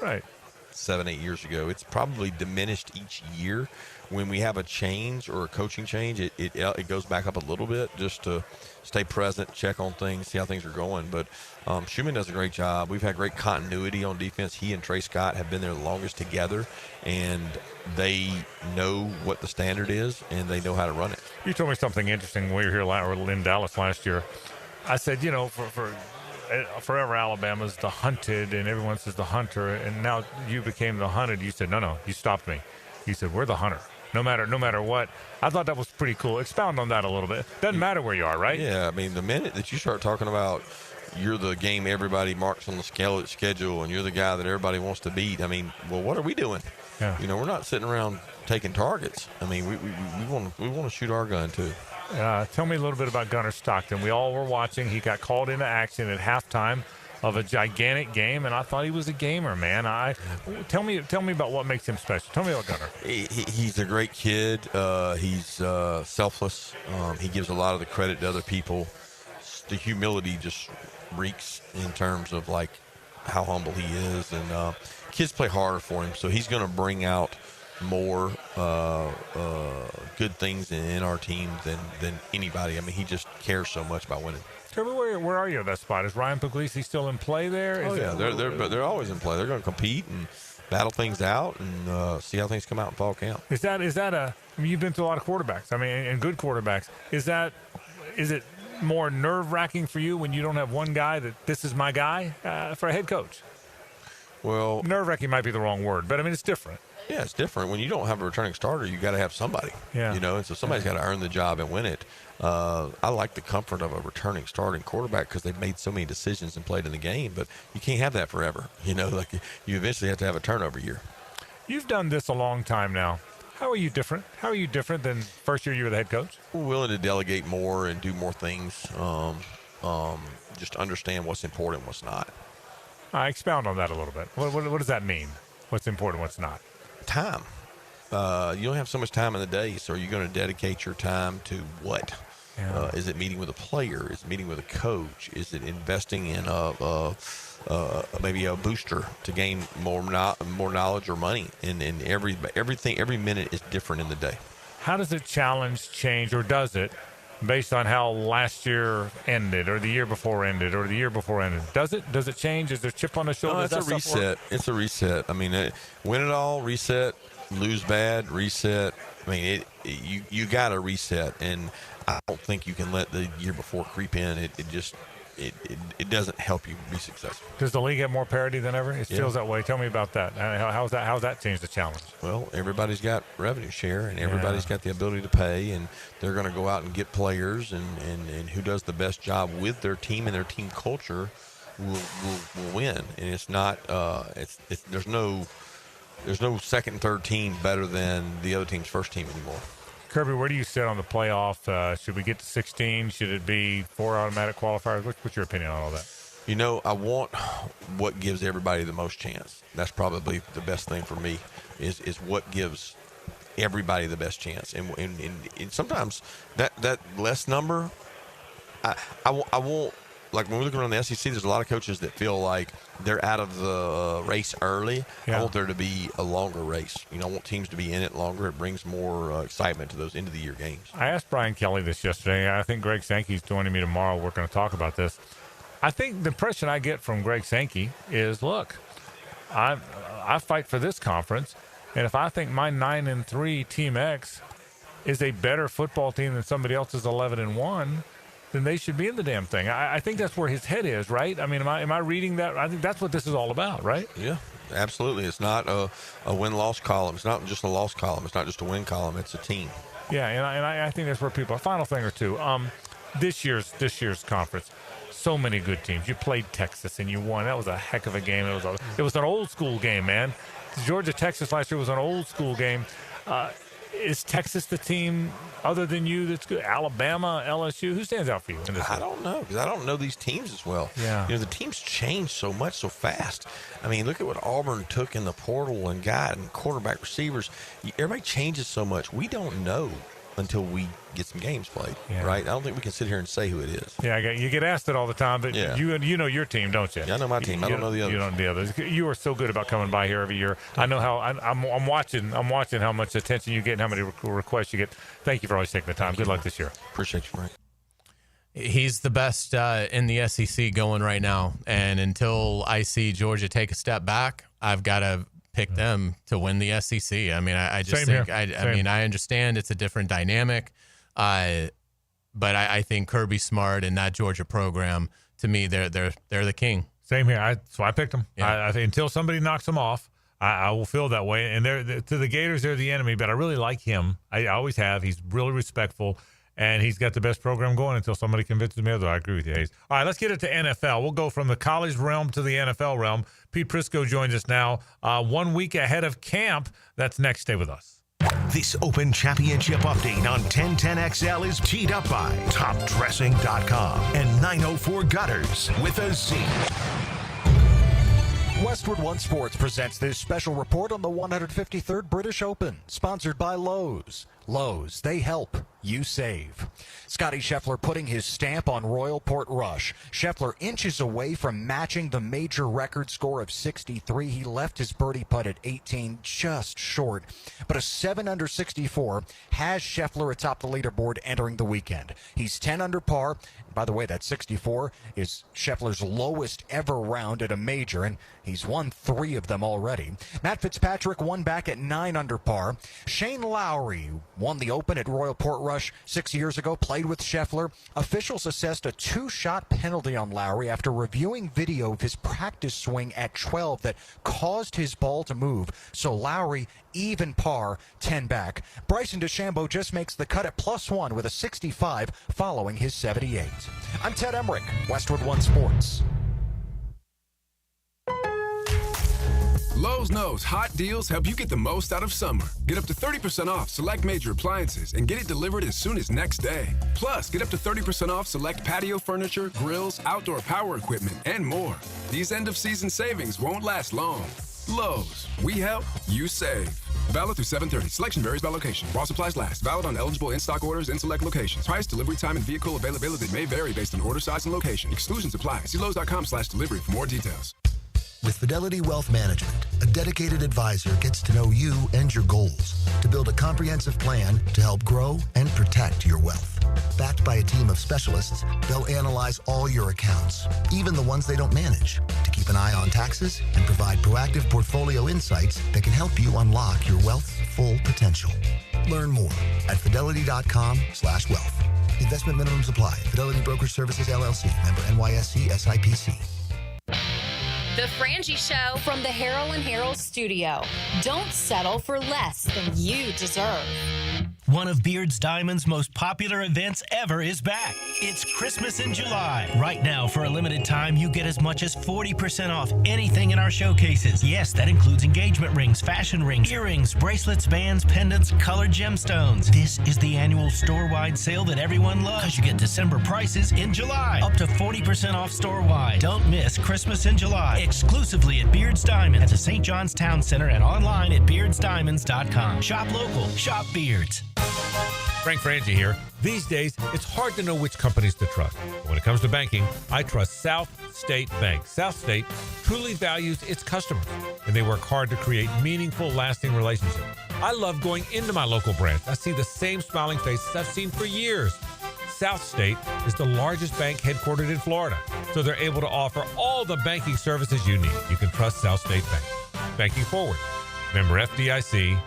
7-8 years ago. It's probably diminished each year. When we have a change or a coaching change, it goes back up a little bit just to stay present, check on things, see how things are going. But Schumann does a great job. We've had great continuity on defense. He and Trey Scott have been there the longest together, and they know what the standard is, and they know how to run it. You told me something interesting when we were here in Dallas last year. I said, for forever Alabama's the hunted, and everyone says the hunter, and now you became the hunted. You said, no, you stopped me. You said, we're the hunter. No matter what. I thought that was pretty cool. Expound on that a little bit. Doesn't matter where you are, right? Yeah, I mean, the minute that you start talking about you're the game everybody marks on the schedule and you're the guy that everybody wants to beat, I mean, well, what are we doing? Yeah. We're not sitting around taking targets. I mean, we want to shoot our gun too. Tell me a little bit about Gunnar Stockton. We all were watching. He got called into action at halftime of a gigantic game, and I thought he was a gamer, man. Tell me about what makes him special. Tell me about Gunnar. He's a great kid. He's selfless. He gives a lot of the credit to other people. The humility just reeks in terms of like how humble he is, and kids play harder for him, so he's going to bring out more good things in our team than anybody. I mean, he just cares so much about winning. Kirby, where are you at that spot? Is Ryan Puglisi still in play there? They're always in play. They're going to compete and battle things out and see how things come out in fall camp. Is that I mean, you've been through a lot of quarterbacks. I mean, and good quarterbacks. Is it more nerve-wracking for you when you don't have one guy that this is my guy for a head coach? Well, nerve-wracking might be the wrong word, but I mean it's different. Yeah, it's different. When you don't have a returning starter, you got to have somebody. Yeah. And so somebody's got to earn the job and win it. I like the comfort of a returning starting quarterback because they've made so many decisions and played in the game, but you can't have that forever. Like you eventually have to have a turnover year. You've done this a long time now. How are you different? How are you different than first year you were the head coach? We're willing to delegate more and do more things. Just understand what's important, what's not. Expound on that a little bit. What does that mean? What's important, what's not? Time. You don't have so much time in the day, so are you going to dedicate your time to what? Yeah. Is it meeting with a player? Is it meeting with a coach? Is it investing in maybe a booster to gain more knowledge or money? And every minute is different in the day. How does the challenge change, or does it, based on how last year ended or the year before ended or the year before ended? Does it change? Is there a chip on the shoulder? No, it's a reset. It's a reset. I mean, win it all, reset, lose bad, reset. I mean, you got to reset, and I don't think you can let the year before creep in. It doesn't help you be successful. Does the league have more parity than ever? It feels that way. Tell me about that. How's that changed the challenge? Well, everybody's got revenue share, and everybody's got the ability to pay, and they're going to go out and get players, and who does the best job with their team and their team culture will win. And it's not there's no second and third team better than the other team's first team anymore. Kirby, where do you sit on the playoff? Should we get to 16? Should it be 4 automatic qualifiers? What's your opinion on all that? You know, I want what gives everybody the most chance. That's probably the best thing for me is what gives everybody the best chance. And sometimes that less number, I won't. Like when we look around the SEC, there's a lot of coaches that feel like they're out of the race early. Yeah. I want there to be a longer race. You know, I want teams to be in it longer. It brings more excitement to those end-of-the-year games. I asked Brian Kelly this yesterday. I think Greg Sankey's joining me tomorrow. We're going to talk about this. I think the impression I get from Greg Sankey is, look, I fight for this conference, and if I think my 9-3 Team X is a better football team than somebody else's 11-1, then they should be in the damn thing. I think that's where his head is, right? I mean, am I reading that? I think that's what this is all about, right? Yeah, absolutely. It's not a win-loss column. It's not just a loss column. It's not just a win column. It's a team. Yeah, and I think that's where people. A final thing or two. This year's conference, so many good teams. You played Texas and you won. That was a heck of a game. It was an old school game, man. Georgia Texas last year was an old school game. Is Texas the team other than you that's good? Alabama, LSU, who stands out for you in this? I don't know because I don't know these teams as well. Yeah, you know the teams change so much so fast. I mean, look at what Auburn took in the portal and got and quarterback receivers. Everybody changes so much. We don't know until we get some games played, right? I don't think we can sit here and say who it is. Yeah, you get asked it all the time, but you know your team, don't you? Yeah, I know my team. I don't know the others. You don't know the others. You are so good about coming by here every year. I know how I'm watching how much attention you get and how many requests you get. Thank you for always taking the time. Good luck this year. Appreciate you, Frank. He's the best in the SEC going right now, and until I see Georgia take a step back, I've got to pick them to win the SEC. I mean, I just think I understand it's a different dynamic, but I think Kirby's smart and that Georgia program. To me, they're the king. Same here. So I picked them. Yeah. I think until somebody knocks them off, I will feel that way. And to the Gators, they're the enemy. But I really like him. I always have. He's really respectful. And he's got the best program going until somebody convinces me otherwise. I agree with you, Hayes. All right, let's get it to NFL. We'll go from the college realm to the NFL realm. Pete Prisco joins us now 1 week ahead of camp. That's next. Stay with us. This Open Championship update on 1010XL is teed up by TopDressing.com and 904 Gutters with a Z. Westwood One Sports presents this special report on the 153rd British Open, sponsored by Lowe's. Lowe's, they help, you save. Scotty Scheffler putting his stamp on Royal Port Rush. Scheffler inches away from matching the major record score of 63. He left his birdie putt at 18, just short. But a 7 under 64 has Scheffler atop the leaderboard entering the weekend. He's 10 under par. By the way, that 64 is Scheffler's lowest ever round at a major, and he's won 3 of them already. Matt Fitzpatrick won back at 9 under par. Shane Lowry won the Open at Royal Port Rush 6 years ago, played with Scheffler. Officials assessed a 2-shot penalty on Lowry after reviewing video of his practice swing at 12 that caused his ball to move. So Lowry, even par, 10 back. Bryson DeChambeau just makes the cut at +1 with a 65 following his 78. I'm Ted Emmerich, Westwood One Sports. Lowe's knows hot deals help you get the most out of summer. Get up to 30% off select major appliances and get it delivered as soon as next day. Plus, get up to 30% off select patio furniture, grills, outdoor power equipment, and more. These end-of-season savings won't last long. Lowe's, we help, you save. Valid through 7/30. Selection varies by location. While supplies last. Valid on eligible in-stock orders in select locations. Price, delivery time, and vehicle availability may vary based on order size and location. Exclusions apply. See Lowe's.com/delivery for more details. With Fidelity Wealth Management, a dedicated advisor gets to know you and your goals to build a comprehensive plan to help grow and protect your wealth. Backed by a team of specialists, they'll analyze all your accounts, even the ones they don't manage, to keep an eye on taxes and provide proactive portfolio insights that can help you unlock your wealth's full potential. Learn more at fidelity.com/wealth. Investment minimums apply. Fidelity Brokerage Services, LLC. Member NYSE SIPC. The Frangie Show from the Harold and Harold studio. Don't settle for less than you deserve. One of Beard's Diamond's most popular events ever is back. It's Christmas in July. Right now, for a limited time, you get as much as 40% off anything in our showcases. Yes, that includes engagement rings, fashion rings, earrings, bracelets, bands, pendants, colored gemstones. This is the annual store-wide sale that everyone loves, because you get December prices in July. Up to 40% off store-wide. Don't miss Christmas in July. Exclusively at Beard's Diamond at the St. John's Town Center and online at beardsdiamonds.com. Shop local. Shop Beards. Frank Frangie here. These days, it's hard to know which companies to trust. But when it comes to banking, I trust South State Bank. South State truly values its customers, and they work hard to create meaningful, lasting relationships. I love going into my local branch. I see the same smiling faces I've seen for years. South State is the largest bank headquartered in Florida, so they're able to offer all the banking services you need. You can trust South State Bank. Banking forward. Member FDIC,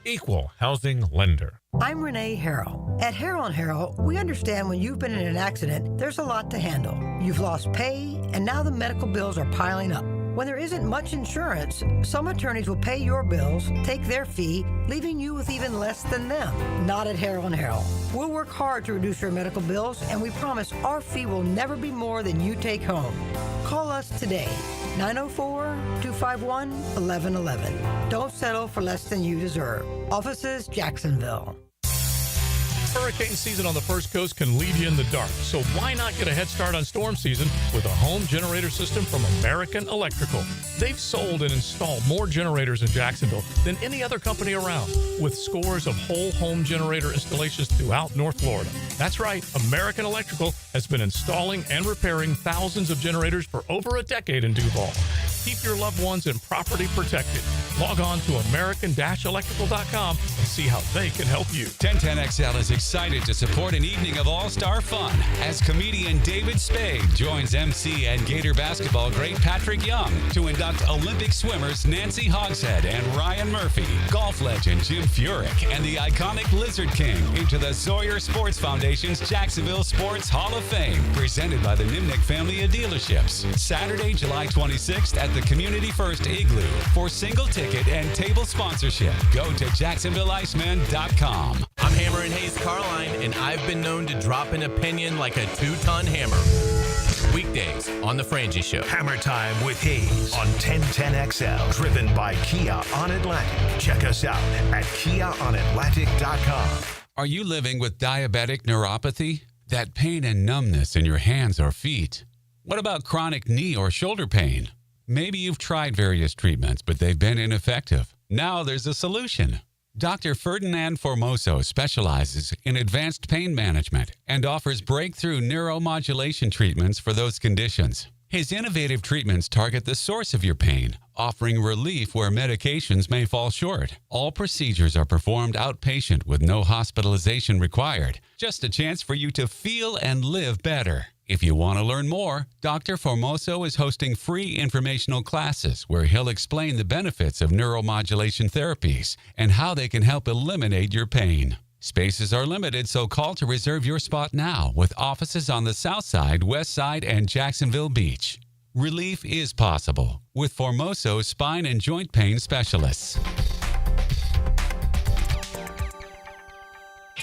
equal housing lender. I'm Renee Harrell. At Harrell & Harrell, we understand when you've been in an accident, there's a lot to handle. You've lost pay, and now the medical bills are piling up. When there isn't much insurance, some attorneys will pay your bills, take their fee, leaving you with even less than them. Not at Harrell & Harrell. We'll work hard to reduce your medical bills, and we promise our fee will never be more than you take home. Call us today, 904-251-1111. Don't settle for less than you deserve. Offices, Jacksonville. Hurricane season on the First Coast can leave you in the dark, so why not get a head start on storm season with a home generator system from American Electrical? They've sold and installed more generators in Jacksonville than any other company around, with scores of whole home generator installations throughout North Florida. That's right, American Electrical has been installing and repairing thousands of generators for over a decade in Duval. Keep your loved ones and property protected. Log on to American-Electrical.com and see how they can help you. 1010XL is excited to support an evening of all-star fun as comedian David Spade joins MC and Gator basketball great Patrick Young to induct Olympic swimmers Nancy Hogshead and Ryan Murphy, golf legend Jim Furyk, and the iconic Lizard King into the Sawyer Sports Foundation's Jacksonville Sports Hall of Fame, presented by the Nimnick family of dealerships. Saturday, July 26th at the Community First Igloo. For single ticket and table sponsorship, go to JacksonvilleIceman.com. I'm Hammer and Hayes Carline, and I've been known to drop an opinion like a 2-ton hammer. Weekdays on The Frangie Show. Hammer Time with Hayes on 1010XL, driven by Kia on Atlantic. Check us out at KiaOnAtlantic.com. Are you living with diabetic neuropathy? That pain and numbness in your hands or feet? What about chronic knee or shoulder pain? Maybe you've tried various treatments, but they've been ineffective. Now there's a solution. Dr. Ferdinand Formoso specializes in advanced pain management and offers breakthrough neuromodulation treatments for those conditions. His innovative treatments target the source of your pain, offering relief where medications may fall short. All procedures are performed outpatient with no hospitalization required. Just a chance for you to feel and live better. If you want to learn more, Dr. Formoso is hosting free informational classes where he'll explain the benefits of neuromodulation therapies and how they can help eliminate your pain. Spaces are limited, so call to reserve your spot now with offices on the South Side, West Side, and Jacksonville Beach. Relief is possible with Formoso spine and joint pain specialists.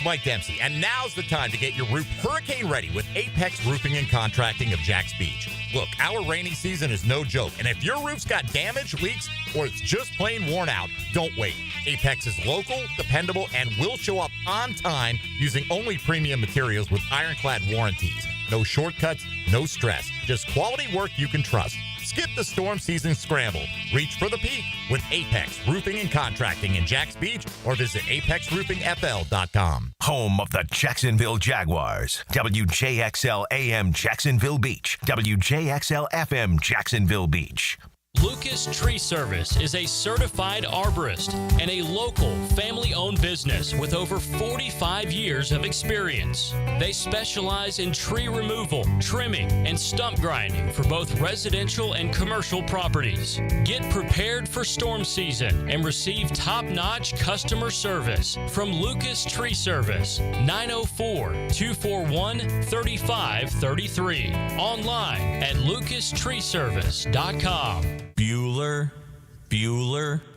Mike Dempsey, and now's the time to get your roof hurricane ready with Apex Roofing and Contracting of Jacks Beach. Look, our rainy season is no joke, and if your roof's got damage, leaks, or it's just plain worn out, don't wait. Apex is local, dependable, and will show up on time using only premium materials with ironclad warranties. No shortcuts, no stress, just quality work you can trust. Skip the storm season scramble. Reach for the peak with Apex Roofing and Contracting in Jacks Beach or visit apexroofingfl.com. Home of the Jacksonville Jaguars. WJXL AM Jacksonville Beach. WJXL FM Jacksonville Beach. Lucas Tree Service is a certified arborist and a local family-owned business with over 45 years of experience. They specialize in tree removal, trimming, and stump grinding for both residential and commercial properties. Get prepared for storm season and receive top-notch customer service from Lucas Tree Service, 904-241-3533. Online at lucastreeservice.com. Bueller.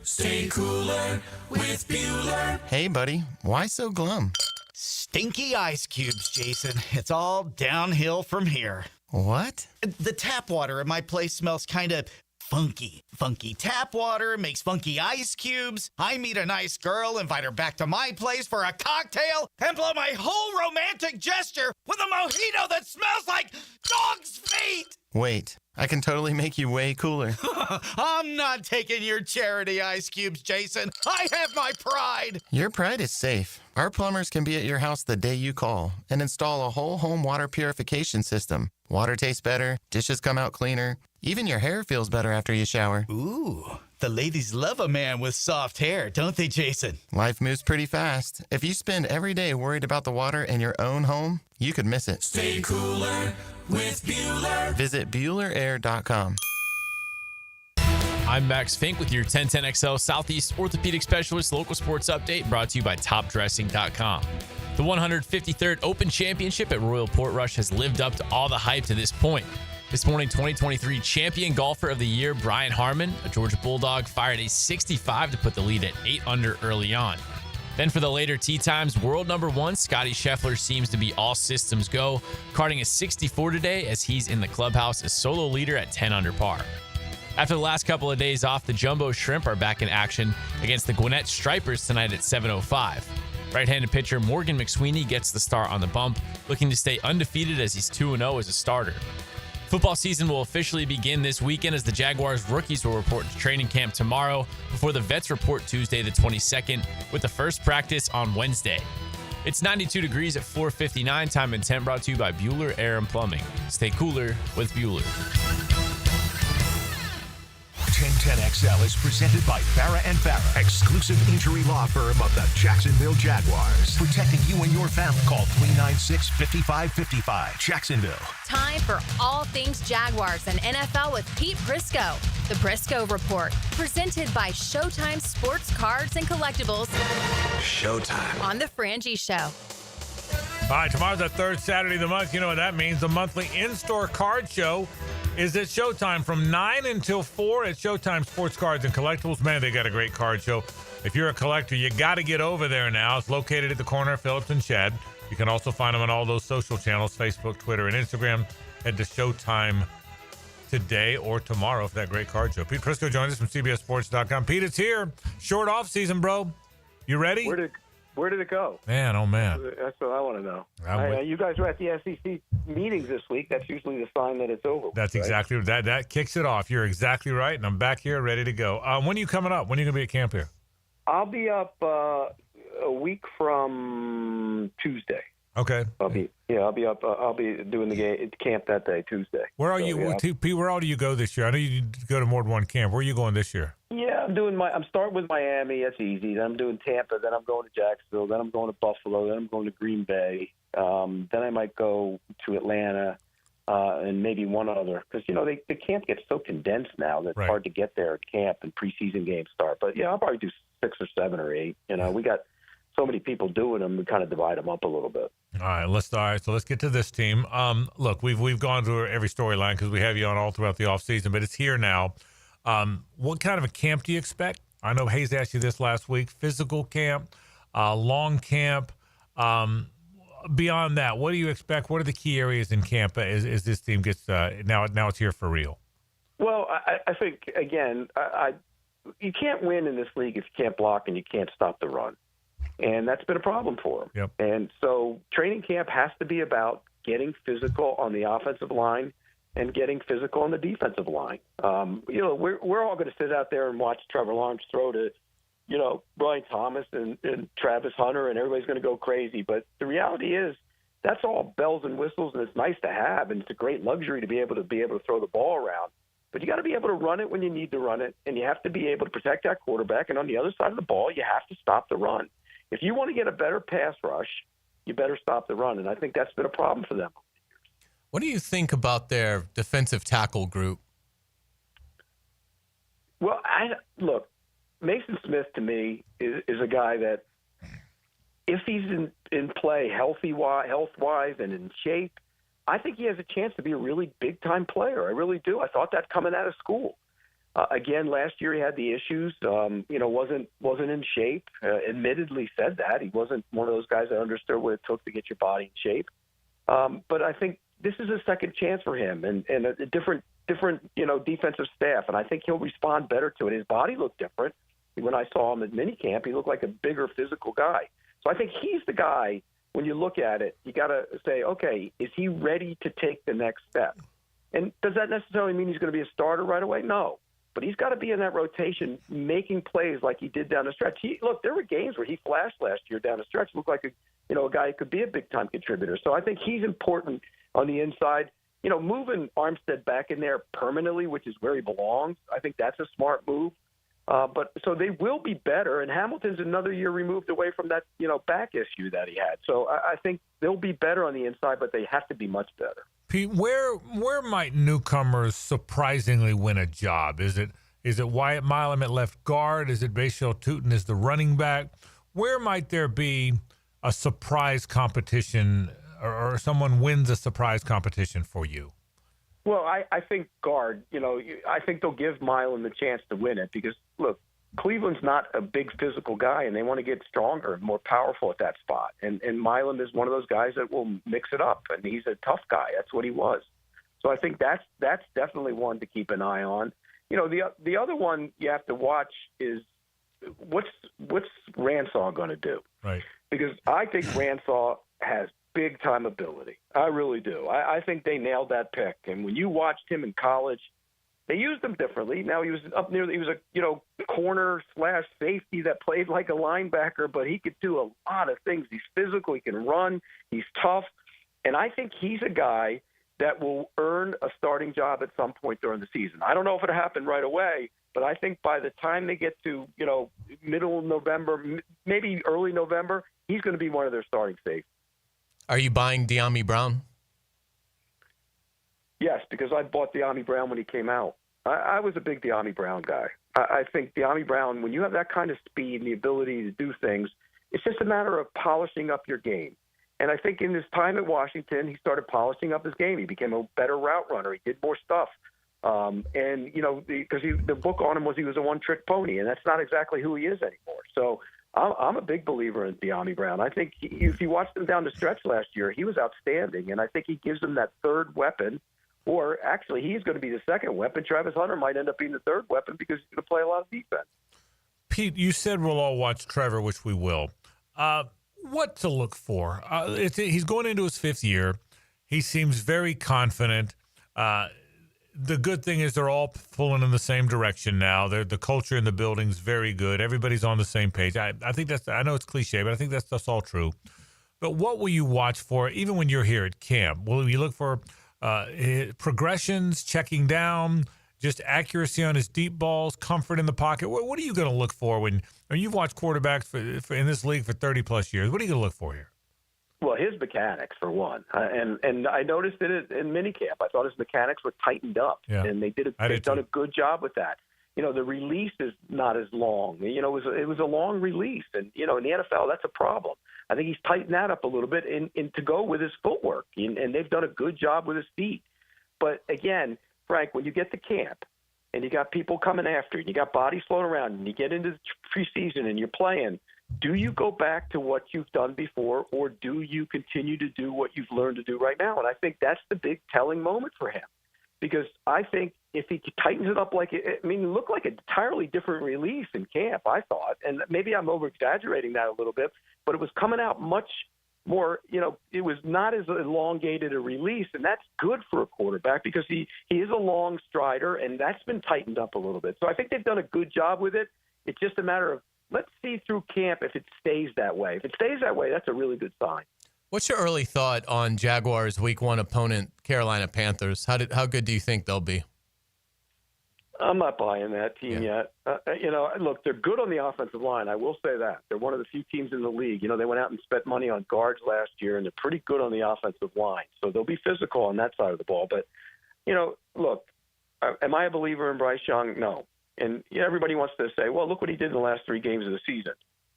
Stay cooler with Bueller. Hey, buddy. Why so glum? Stinky ice cubes, Jason. It's all downhill from here. What? The tap water at my place smells kind of funky. Funky tap water makes funky ice cubes. I meet a nice girl, invite her back to my place for a cocktail, and blow my whole romantic gesture with a mojito that smells like dog's feet. Wait, I can totally make you way cooler. I'm not taking your charity ice cubes, Jason. I have my pride. Your pride is safe. Our plumbers can be at your house the day you call and install a whole home water purification system. Water tastes better, dishes come out cleaner, even your hair feels better after you shower. Ooh, the ladies love a man with soft hair, don't they, Jason? Life moves pretty fast. If you spend every day worried about the water in your own home, you could miss it. Stay cooler with Bueller. Visit BuellerAir.com. I'm Max Fink with your 1010XL Southeast Orthopedic Specialist local sports update brought to you by TopDressing.com. The 153rd Open Championship at Royal Portrush has lived up to all the hype to this point. This morning, 2023 champion golfer of the year, Brian Harman, a Georgia Bulldog, fired a 65 to put the lead at 8 under early on. Then for the later tee times, world number 1, Scotty Scheffler seems to be all systems go, carding a 64 today as he's in the clubhouse, a solo leader at 10 under par. After the last couple of days off, the Jumbo Shrimp are back in action against the Gwinnett Stripers tonight at 7:05. Right-handed pitcher Morgan McSweeney gets the start on the bump, looking to stay undefeated as he's 2-0 as a starter. Football season will officially begin this weekend as the Jaguars rookies will report to training camp tomorrow before the vets report Tuesday the 22nd with the first practice on Wednesday. It's 92 degrees at 4:59. Time and temp brought to you by Bueller Air and Plumbing. Stay cooler with Bueller. 1010XL is presented by Farah and Farah, exclusive injury law firm of the Jacksonville Jaguars. Protecting you and your family. Call 396-5555. Jacksonville. Time for all things Jaguars and NFL with Pete Prisco. The Prisco Report, presented by Showtime Sports Cards and Collectibles. Showtime. On The Frangie Show. All right, tomorrow's the third Saturday of the month. You know what that means. The monthly in-store card show is at Showtime from 9 until 4 at Showtime Sports Cards and Collectibles. Man, they got a great card show. If you're a collector, you got to get over there now. It's located at the corner of Phillips and Shad. You can also find them on all those social channels, Facebook, Twitter, and Instagram. Head to Showtime today or tomorrow for that great card show. Pete Prisco joins us from CBSSports.com. Pete, it's here. Short off season, bro. You ready? Where did it go? Man, oh man. That's what I want to know. You guys were at the SEC meetings this week. That's usually the sign that it's over. That's exactly that kicks it off. You're exactly right, and I'm back here ready to go. When are you coming up? When are you going to be at camp here? I'll be up a week from Tuesday. Okay. I'll be up. I'll be doing the camp that day, Tuesday. Where are you? Yeah. Pete, where all do you go this year? I know you go to more than one camp. Where are you going this year? Yeah, I'm starting with Miami. That's easy. Then I'm doing Tampa. Then I'm going to Jacksonville. Then I'm going to Buffalo. Then I'm going to Green Bay. Then I might go to Atlanta and maybe one other. Because, the camp gets so condensed now that it's hard to get there at camp and preseason games start. But, I'll probably do 6 or 7 or 8. We got so many people doing them, we kind of divide them up a little bit. All right, so let's get to this team. Look, we've gone through every storyline because we have you on all throughout the offseason, but it's here now. What kind of a camp do you expect? I know Hayes asked you this last week. Physical camp, long camp. Beyond that, what do you expect? What are the key areas in camp as this team gets now it's here for real? Well, I think, again, you can't win in this league if you can't block and you can't stop the run. And that's been a problem for them. Yep. And so training camp has to be about getting physical on the offensive line and getting physical on the defensive line. We're all going to sit out there and watch Trevor Lawrence throw to, Brian Thomas and Travis Hunter, and everybody's going to go crazy. But the reality is that's all bells and whistles, and it's nice to have, and it's a great luxury to be able to throw the ball around. But you got to be able to run it when you need to run it, and you have to be able to protect that quarterback. And on the other side of the ball, you have to stop the run. If you want to get a better pass rush, you better stop the run. And I think that's been a problem for them. What do you think about their defensive tackle group? Well, look, Mason Smith to me is a guy that if he's in play health-wise and in shape, I think he has a chance to be a really big-time player. I really do. I thought that coming out of school. Again, last year he had the issues. Wasn't in shape. Admittedly said that. He wasn't one of those guys that understood what it took to get your body in shape. But I think this is a second chance for him and a different defensive staff, and I think he'll respond better to it. His body looked different. When I saw him at minicamp, he looked like a bigger physical guy. So I think he's the guy, when you look at it, you got to say, okay, is he ready to take the next step? And does that necessarily mean he's going to be a starter right away? No. But he's got to be in that rotation, making plays like he did down the stretch. Look, there were games where he flashed last year down the stretch, looked like a guy who could be a big-time contributor. So I think he's important on the inside. Moving Armstead back in there permanently, which is where he belongs, I think that's a smart move. But so they will be better, and Hamilton's another year removed away from that, back issue that he had. So I think they'll be better on the inside, but they have to be much better. Pete, where might newcomers surprisingly win a job? Is it Wyatt Milam at left guard? Is it Bashal Tootin as the running back? Where might there be a surprise competition or someone wins a surprise competition for you? Well, I think guard, I think they'll give Milam the chance to win it because, look, Cleveland's not a big physical guy, and they want to get stronger and more powerful at that spot. And Milam is one of those guys that will mix it up, and he's a tough guy. That's what he was. So I think that's definitely one to keep an eye on. The other one you have to watch is what's Ransaw going to do? Right. Because I think Ransaw has big-time ability. I really do. I think they nailed that pick. And when you watched him in college, they used him differently. Now he was a corner/safety that played like a linebacker, but he could do a lot of things. He's physical. He can run. He's tough. And I think he's a guy that will earn a starting job at some point during the season. I don't know if it'll happen right away, but I think by the time they get to, middle of November, maybe early November, he's going to be one of their starting safeties. Are you buying De'Ami Brown? Yes, because I bought De'Ami Brown when he came out. I was a big De'Ami Brown guy. I think De'Ami Brown, when you have that kind of speed and the ability to do things, it's just a matter of polishing up your game. And I think in his time at Washington, he started polishing up his game. He became a better route runner. He did more stuff. Because the book on him was he was a one-trick pony, and that's not exactly who he is anymore. So I'm a big believer in De'Ami Brown. I think if you watched him down the stretch last year, he was outstanding, and I think he gives them that third weapon, or actually he's going to be the second weapon. Travis Hunter might end up being the third weapon because he's going to play a lot of defense. Pete, you said we'll all watch Trevor, which we will. What to look for? He's going into his fifth year. He seems very confident. The good thing is they're all pulling in the same direction now. The culture in the building's very good. Everybody's on the same page. I think I know it's cliche, but I think that's all true. But what will you watch for, even when you're here at camp? Will you look for progressions, checking down, just accuracy on his deep balls, comfort in the pocket? What are you going to look for when you've watched quarterbacks for in this league for 30-plus years? What are you going to look for here? Well, his mechanics, for one. And I noticed it in minicamp. I thought his mechanics were tightened up, and they've done a good job with that. The release is not as long. It was a long release. And, in the NFL, that's a problem. I think he's tightened that up a little bit and to go with his footwork. And they've done a good job with his feet. But, again, Frank, when you get to camp and you got people coming after you, you got bodies floating around, and you get into the preseason and you're playing, do you go back to what you've done before, or do you continue to do what you've learned to do right now? And I think that's the big telling moment for him, because I think if he tightens it up it looked like an entirely different release in camp, I thought. And maybe I'm over-exaggerating that a little bit, but it was coming out much more, it was not as elongated a release, and that's good for a quarterback because he is a long strider, and that's been tightened up a little bit. So I think they've done a good job with it. It's just a matter of let's see through camp if it stays that way. If it stays that way, that's a really good sign. What's your early thought on Jaguars' Week 1 opponent, Carolina Panthers? How good do you think they'll be? I'm not buying that team yet. Look, they're good on the offensive line. I will say that. They're one of the few teams in the league. They went out and spent money on guards last year, and they're pretty good on the offensive line. So they'll be physical on that side of the ball. But, look, am I a believer in Bryce Young? No. And everybody wants to say, well, look what he did in the last 3 games of the season.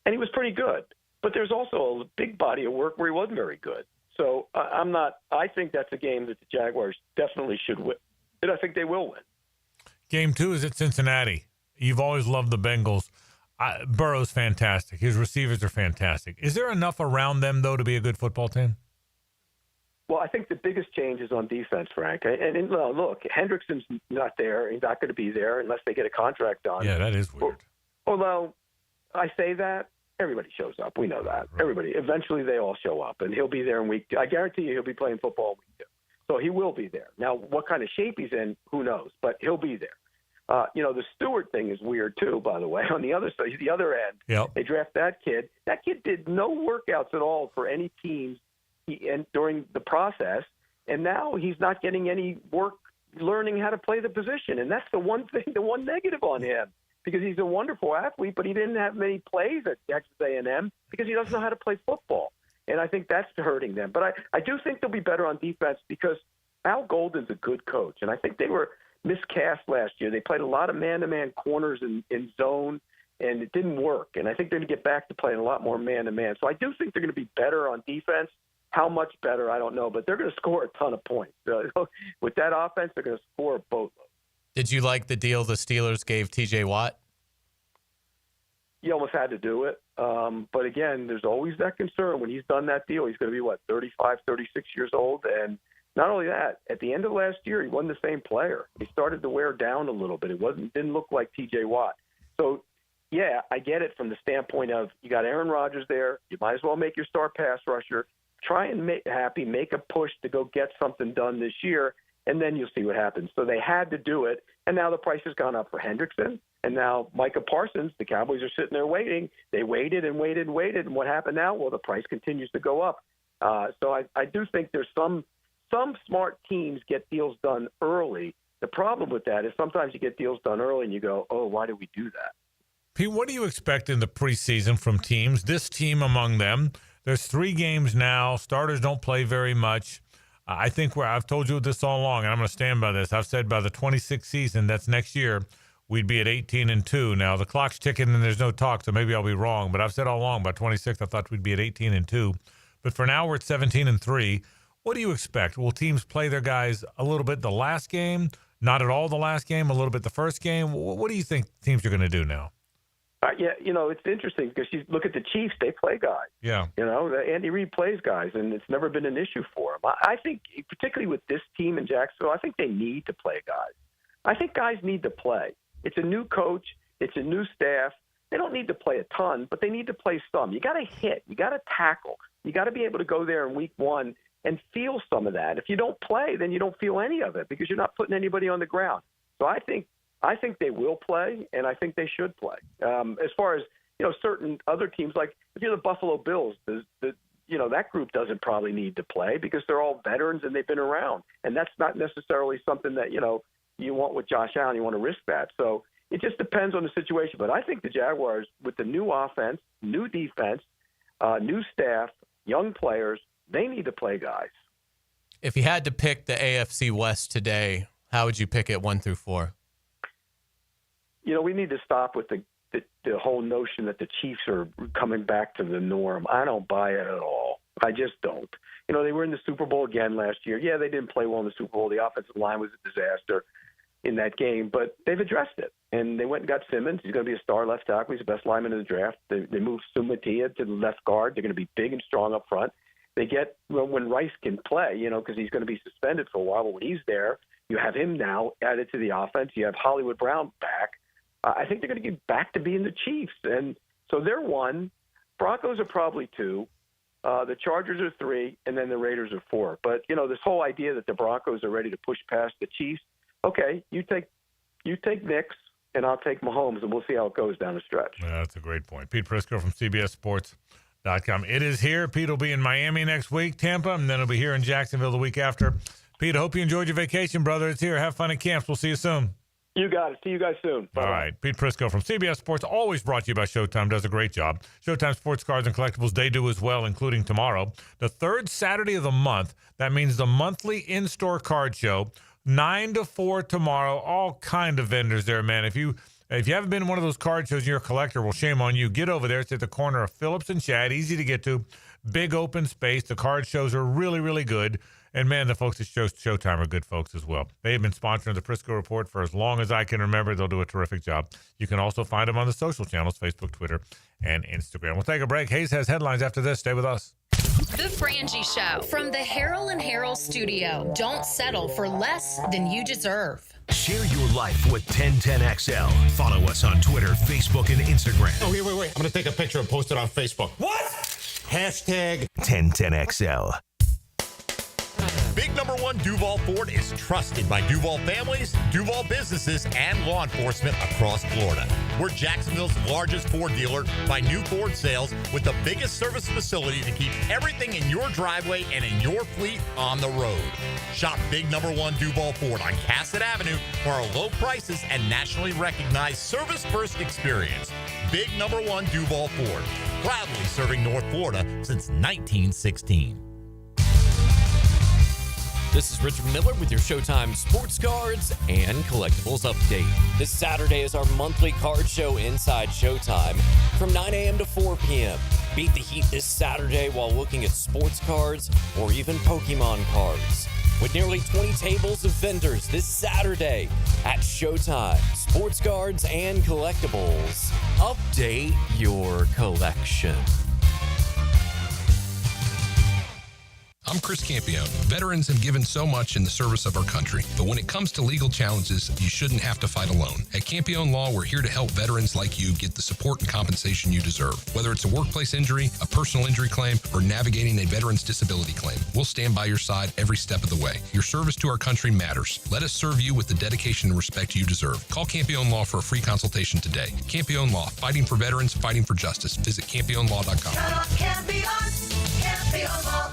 And he was pretty good. But there's also a big body of work where he wasn't very good. So I think that's a game that the Jaguars definitely should win. And I think they will win. Game 2 is at Cincinnati. You've always loved the Bengals. Burrow's fantastic. His receivers are fantastic. Is there enough around them, though, to be a good football team? Well, I think the biggest change is on defense, Frank. And look, Hendrickson's not there. He's not going to be there unless they get a contract done. Yeah, that is weird. Although I say that, everybody shows up. We know that. Right. Everybody. Eventually, they all show up, and he'll be there in week 2. I guarantee you he'll be playing football in week 2. So he will be there. Now, what kind of shape he's in, who knows? But he'll be there. The Stewart thing is weird, too, by the way. On the other side, the other end, They draft that kid. That kid did no workouts at all for any teams during the process, and now he's not getting any work learning how to play the position. And that's the one thing, the one negative on him, because he's a wonderful athlete, but he didn't have many plays at Texas A&M because he doesn't know how to play football. And I think that's hurting them. But I do think they'll be better on defense because Al Golden's a good coach, and I think they were miscast last year. They played a lot of man-to-man corners in zone, and it didn't work. And I think they're going to get back to playing a lot more man-to-man. So I do think they're going to be better on defense. How much better, I don't know, but they're going to score a ton of points. With that offense, they're going to score a boatload. Did you like the deal the Steelers gave T.J. Watt? You almost had to do it. But again, there's always that concern. When he's done that deal, he's going to be, 35, 36 years old. And not only that, at the end of last year, he wasn't the same player. He started to wear down a little bit. Didn't look like T.J. Watt. So, yeah, I get it from the standpoint of you got Aaron Rodgers there. You might as well make your star pass rusher. Try and make a push to go get something done this year, and then you'll see what happens. So they had to do it, and now the price has gone up for Hendrickson. And now Micah Parsons, the Cowboys are sitting there waiting. They waited and waited and waited, and what happened now? Well, the price continues to go up. So I do think there's some smart teams get deals done early. The problem with that is sometimes you get deals done early and you go, oh, why did we do that? Pete, what do you expect in the preseason from teams? This team among them. There's 3 games now. Starters don't play very much. I think I've told you this all along, and I'm going to stand by this. I've said by the 26th season, that's next year, we'd be at 18-2. Now, the clock's ticking and there's no talk, so maybe I'll be wrong. But I've said all along, by 26th, I thought we'd be at 18-2. But for now, we're at 17-3. What do you expect? Will teams play their guys a little bit the last game, not at all the last game, a little bit the first game? What do you think teams are going to do now? Yeah, it's interesting because you look at the Chiefs, they play guys. Yeah. Andy Reid plays guys, and it's never been an issue for him. I think, particularly with this team in Jacksonville, I think they need to play guys. I think guys need to play. It's a new coach. It's a new staff. They don't need to play a ton, but they need to play some. You got to hit. You got to tackle. You got to be able to go there in week 1 and feel some of that. If you don't play, then you don't feel any of it because you're not putting anybody on the ground. So I think they will play, and I think they should play. As far as certain other teams, like if you're the Buffalo Bills, that group doesn't probably need to play because they're all veterans and they've been around, and that's not necessarily something that you want with Josh Allen. You want to risk that. So it just depends on the situation. But I think the Jaguars, with the new offense, new defense, new staff, young players, they need to play guys. If you had to pick the AFC West today, how would you pick it 1 through 4? We need to stop with the whole notion that the Chiefs are coming back to the norm. I don't buy it at all. I just don't. They were in the Super Bowl again last year. Yeah, they didn't play well in the Super Bowl. The offensive line was a disaster in that game, but they've addressed it. And they went and got Simmons. He's going to be a star left tackle. He's the best lineman in the draft. They moved Sumatia to the left guard. They're going to be big and strong up front. They get when Rice can play, because he's going to be suspended for a while. But when he's there, you have him now added to the offense. You have Hollywood Brown back. I think they're going to get back to being the Chiefs. And so they're 1. Broncos are probably 2. The Chargers are 3, and then the Raiders are 4. But, this whole idea that the Broncos are ready to push past the Chiefs, okay, you take Knicks, and I'll take Mahomes, and we'll see how it goes down the stretch. Yeah, that's a great point. Pete Prisco from CBSSports.com. It is here. Pete will be in Miami next week, Tampa, and then he'll be here in Jacksonville the week after. Pete, I hope you enjoyed your vacation, brother. It's here. Have fun at camps. We'll see you soon. You got it. See you guys soon. Bye-bye. All right. Pete Prisco from CBS Sports, always brought to you by Showtime, does a great job. Showtime Sports Cards and Collectibles, they do as well, including tomorrow. The third Saturday of the month, that means the monthly in-store card show, 9 to 4 tomorrow. All kind of vendors there, man. If you haven't been to one of those card shows and you're a collector, well, shame on you. Get over there. It's at the corner of Phillips and Chad. Easy to get to. Big open space. The card shows are really, really good. And, man, the folks at Showtime are good folks as well. They have been sponsoring the Prisco Report for as long as I can remember. They'll do a terrific job. You can also find them on the social channels, Facebook, Twitter, and Instagram. We'll take a break. Hayes has headlines after this. Stay with us. The Frangie Show from the Harrell and Harrell studio. Don't settle for less than you deserve. Share your life with 1010XL. Follow us on Twitter, Facebook, and Instagram. Oh, wait. I'm going to take a picture and post it on Facebook. What? Hashtag 1010XL. Big number one Duval Ford is trusted by Duval families, Duval businesses, and law enforcement across Florida. We're Jacksonville's largest Ford dealer by new Ford sales with the biggest service facility to keep everything in your driveway and in your fleet on the road. Shop Big number one Duval Ford on Cassett Avenue for our low prices and nationally recognized service-first experience. Big number one Duval Ford, proudly serving North Florida since 1916. This is Richard Miller with your Showtime Sports Cards and Collectibles Update. This Saturday is our monthly card show inside Showtime from 9 a.m. to 4 p.m. Beat the heat this Saturday while looking at sports cards or even Pokemon cards. With nearly 20 tables of vendors this Saturday at Showtime, Sports Cards and Collectibles. Update your collection. I'm Chris Campione. Veterans have given so much in the service of our country, but when it comes to legal challenges, you shouldn't have to fight alone. At Campione Law, we're here to help veterans like you get the support and compensation you deserve. Whether it's a workplace injury, a personal injury claim, or navigating a veteran's disability claim, we'll stand by your side every step of the way. Your service to our country matters. Let us serve you with the dedication and respect you deserve. Call Campione Law for a free consultation today. Campione Law, fighting for veterans, fighting for justice. Visit CampioneLaw.com. Campione Law.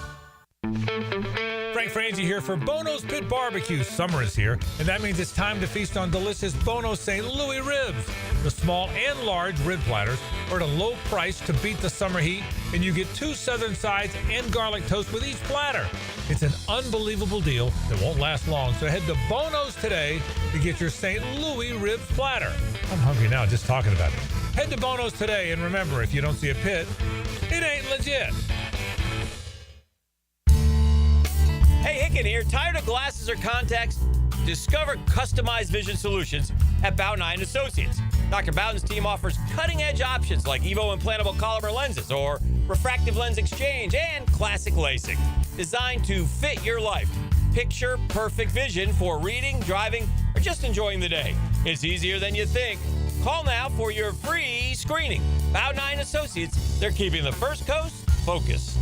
Frank Frangie here for Bono's Pit Barbecue. Summer is here, and that means it's time to feast on delicious Bono's St. Louis ribs. The small and large rib platters are at a low price to beat the summer heat, and you get 2 southern sides and garlic toast with each platter. It's an unbelievable deal that won't last long, so head to Bono's today to get your St. Louis ribs platter. I'm hungry now just talking about it. Head to Bono's today, and remember, if you don't see a pit, it ain't legit. Hey, Hicken here. Tired of glasses or contacts? Discover customized vision solutions at Bowden Eye & Associates. Dr. Bowden's team offers cutting-edge options like EVO implantable Collamer lenses or refractive lens exchange and classic LASIK, designed to fit your life. Picture perfect vision for reading, driving, or just enjoying the day. It's easier than you think. Call now for your free screening. Bowden Eye & Associates, they're keeping the First Coast focused.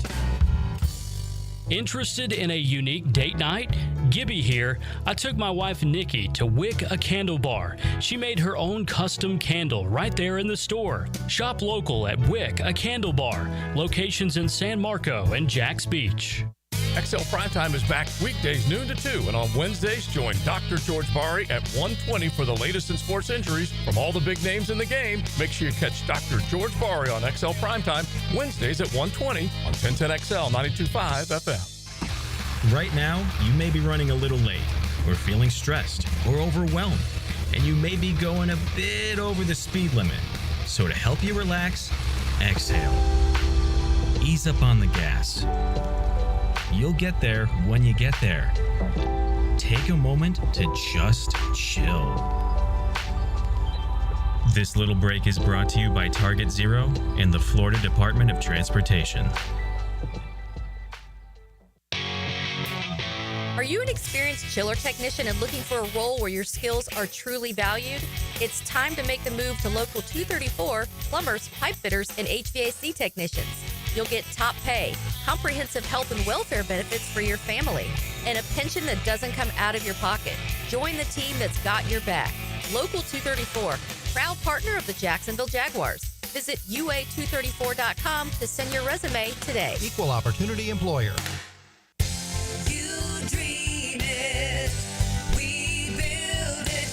Interested in a unique date night? Gibby here. I took my wife Nikki to Wick a Candle Bar. She made her own custom candle right there in the store. Shop local at Wick a Candle Bar. Locations in San Marco and Jax Beach. XL Primetime is back weekdays noon to 2, and on Wednesdays, join Dr. George Bari at 1:20 for the latest in sports injuries from all the big names in the game. Make sure you catch Dr. George Bari on XL Primetime Wednesdays at 1:20 on 1010XL 92.5 FM. Right now, you may be running a little late, or feeling stressed, or overwhelmed, and you may be going a bit over the speed limit. So to help you relax, exhale. Ease up on the gas. You'll get there when you get there. Take a moment to just chill. This little break is brought to you by Target Zero and the Florida Department of Transportation. Are you an experienced chiller technician and looking for a role where your skills are truly valued? It's time to make the move to Local 234, plumbers, pipe fitters, and HVAC technicians. You'll get top pay, comprehensive health and welfare benefits for your family, and a pension that doesn't come out of your pocket. Join the team that's got your back. Local 234, proud partner of the Jacksonville Jaguars. Visit UA234.com to send your resume today. Equal opportunity employer. You dream it, we build it.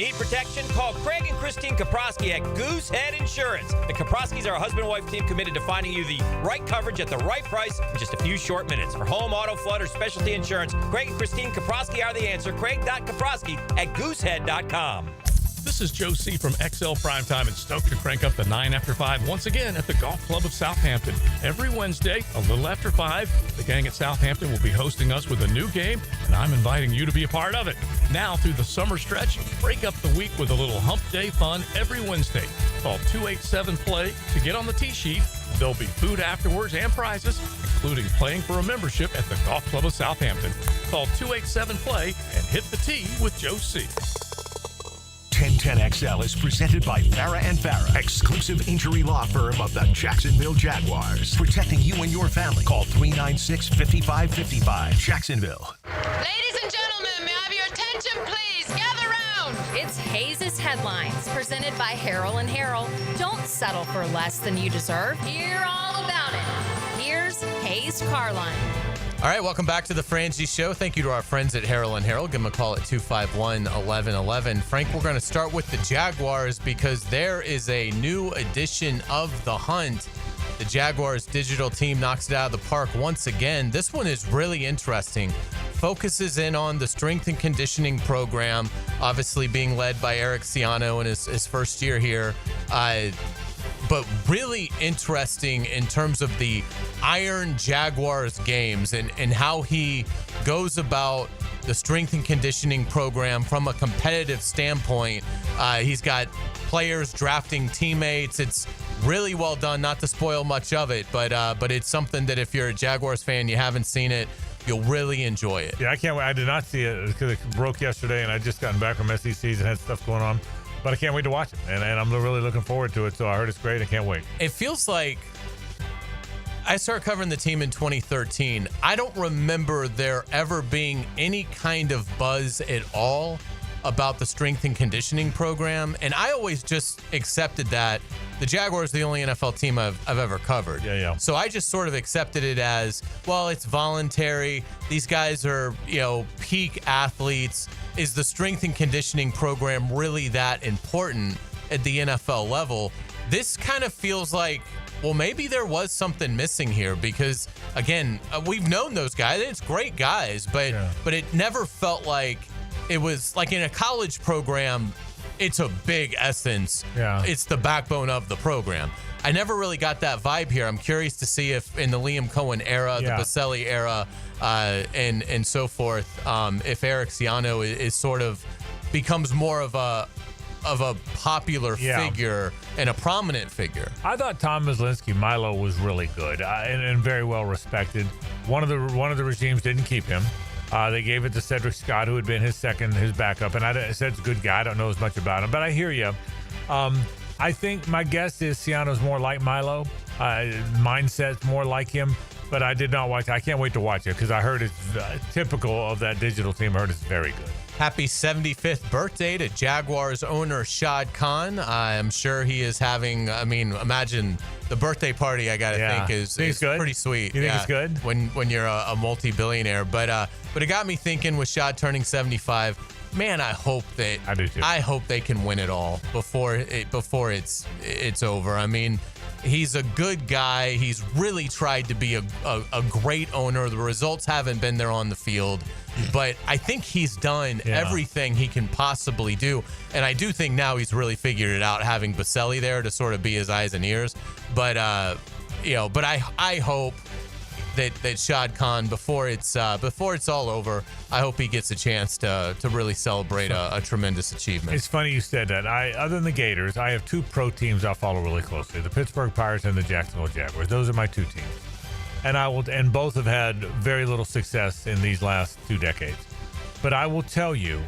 Need protection? Call Craig and Christine Kaprosky at Goosehead Insurance. The Kaproskys are a husband and wife team committed to finding you the right coverage at the right price in just a few short minutes. For home, auto, flood, or specialty insurance, Craig and Christine Kaprosky are the answer. Craig.Kaprosky at goosehead.com. This is Joe C. from XL Primetime and stoked to crank up the 9 after 5 once again at the Golf Club of Southampton. Every Wednesday, a little after 5, the gang at Southampton will be hosting us with a new game, and I'm inviting you to be a part of it. Now, through the summer stretch, break up the week with a little hump day fun every Wednesday. Call 287-PLAY to get on the tee sheet. There'll be food afterwards and prizes, including playing for a membership at the Golf Club of Southampton. Call 287-PLAY and hit the tee with Joe C. 1010XL is presented by Farah and Farah, exclusive injury law firm of the Jacksonville Jaguars. Protecting you and your family. Call 396-5555. Jacksonville. Ladies and gentlemen, may I have your attention, please? Gather round. It's Hayes' Headlines, presented by Harrell and Harrell. Don't settle for less than you deserve. Hear all about it. Here's Hayes Carline. All right, welcome back to the Frangie Show. Thank you to our friends at Harrell and Harrell. Give them a call at 251-1111. Frank, we're going to start with the Jaguars because there is a new edition of The Hunt. The Jaguars digital team knocks it out of the park once again. This one is really interesting. Focuses in on the strength and conditioning program, obviously being led by Eric Ciano in his first year here. But really interesting in terms of the Iron Jaguars games and how he goes about the strength and conditioning program from a competitive standpoint. He's got players drafting teammates. It's really well done, not to spoil much of it, but it's something that if you're a Jaguars fan, you haven't seen it, you'll really enjoy it. Yeah, I can't wait. I did not see it because it broke yesterday, and I just gotten back from SECs and had stuff going on. But I can't wait to watch it, and I'm really looking forward to it. So I heard it's great. I can't wait. It feels like I started covering the team in 2013. I don't remember there ever being any kind of buzz at all about the strength and conditioning program, and I always just accepted that the Jaguars are the only NFL team I've ever covered. Yeah. So I just sort of accepted it as, well, it's voluntary. These guys are, peak athletes. Is the strength and conditioning program really that important at the NFL level? This kind of feels like, well, maybe there was something missing here because, again, we've known those guys. It's great guys, but it never felt like it was like in a college program. It's a big essence. Yeah. It's the backbone of the program. I never really got that vibe here. I'm curious to see if in the Liam Cohen era, the Baselli era, and so forth, if Eric Ciano is sort of becomes more of a popular figure and a prominent figure. I thought Tom Myslinski, Milo, was really good and very well respected. One of the regimes didn't keep him. They gave it to Cedric Scott, who had been his backup. And I said it's a good guy. I don't know as much about him, but I hear you. I think my guess is Ciano's more like Milo. Mindset's more like him, but I did not watch it. I can't wait to watch it because I heard it's typical of that digital team. I heard it's very good. Happy 75th birthday to Jaguars owner Shad Khan. I'm sure he is having, imagine the birthday party, I got to think is pretty sweet. You think it's good? When you're a multi-billionaire. But it got me thinking with Shad turning 75, man, I hope that I do too. I hope they can win it all before it's over. I mean, he's a good guy. He's really tried to be a great owner. The results haven't been there on the field, but I think he's done everything he can possibly do. And I do think now he's really figured it out, having Baselli there to sort of be his eyes and ears. But I hope that Shad Khan, before it's all over, I hope he gets a chance to really celebrate a tremendous achievement. It's funny you said that. Other than the Gators, I have two pro teams I follow really closely: the Pittsburgh Pirates and the Jacksonville Jaguars. Those are my two teams, and both have had very little success in these last 2 decades. But I will tell you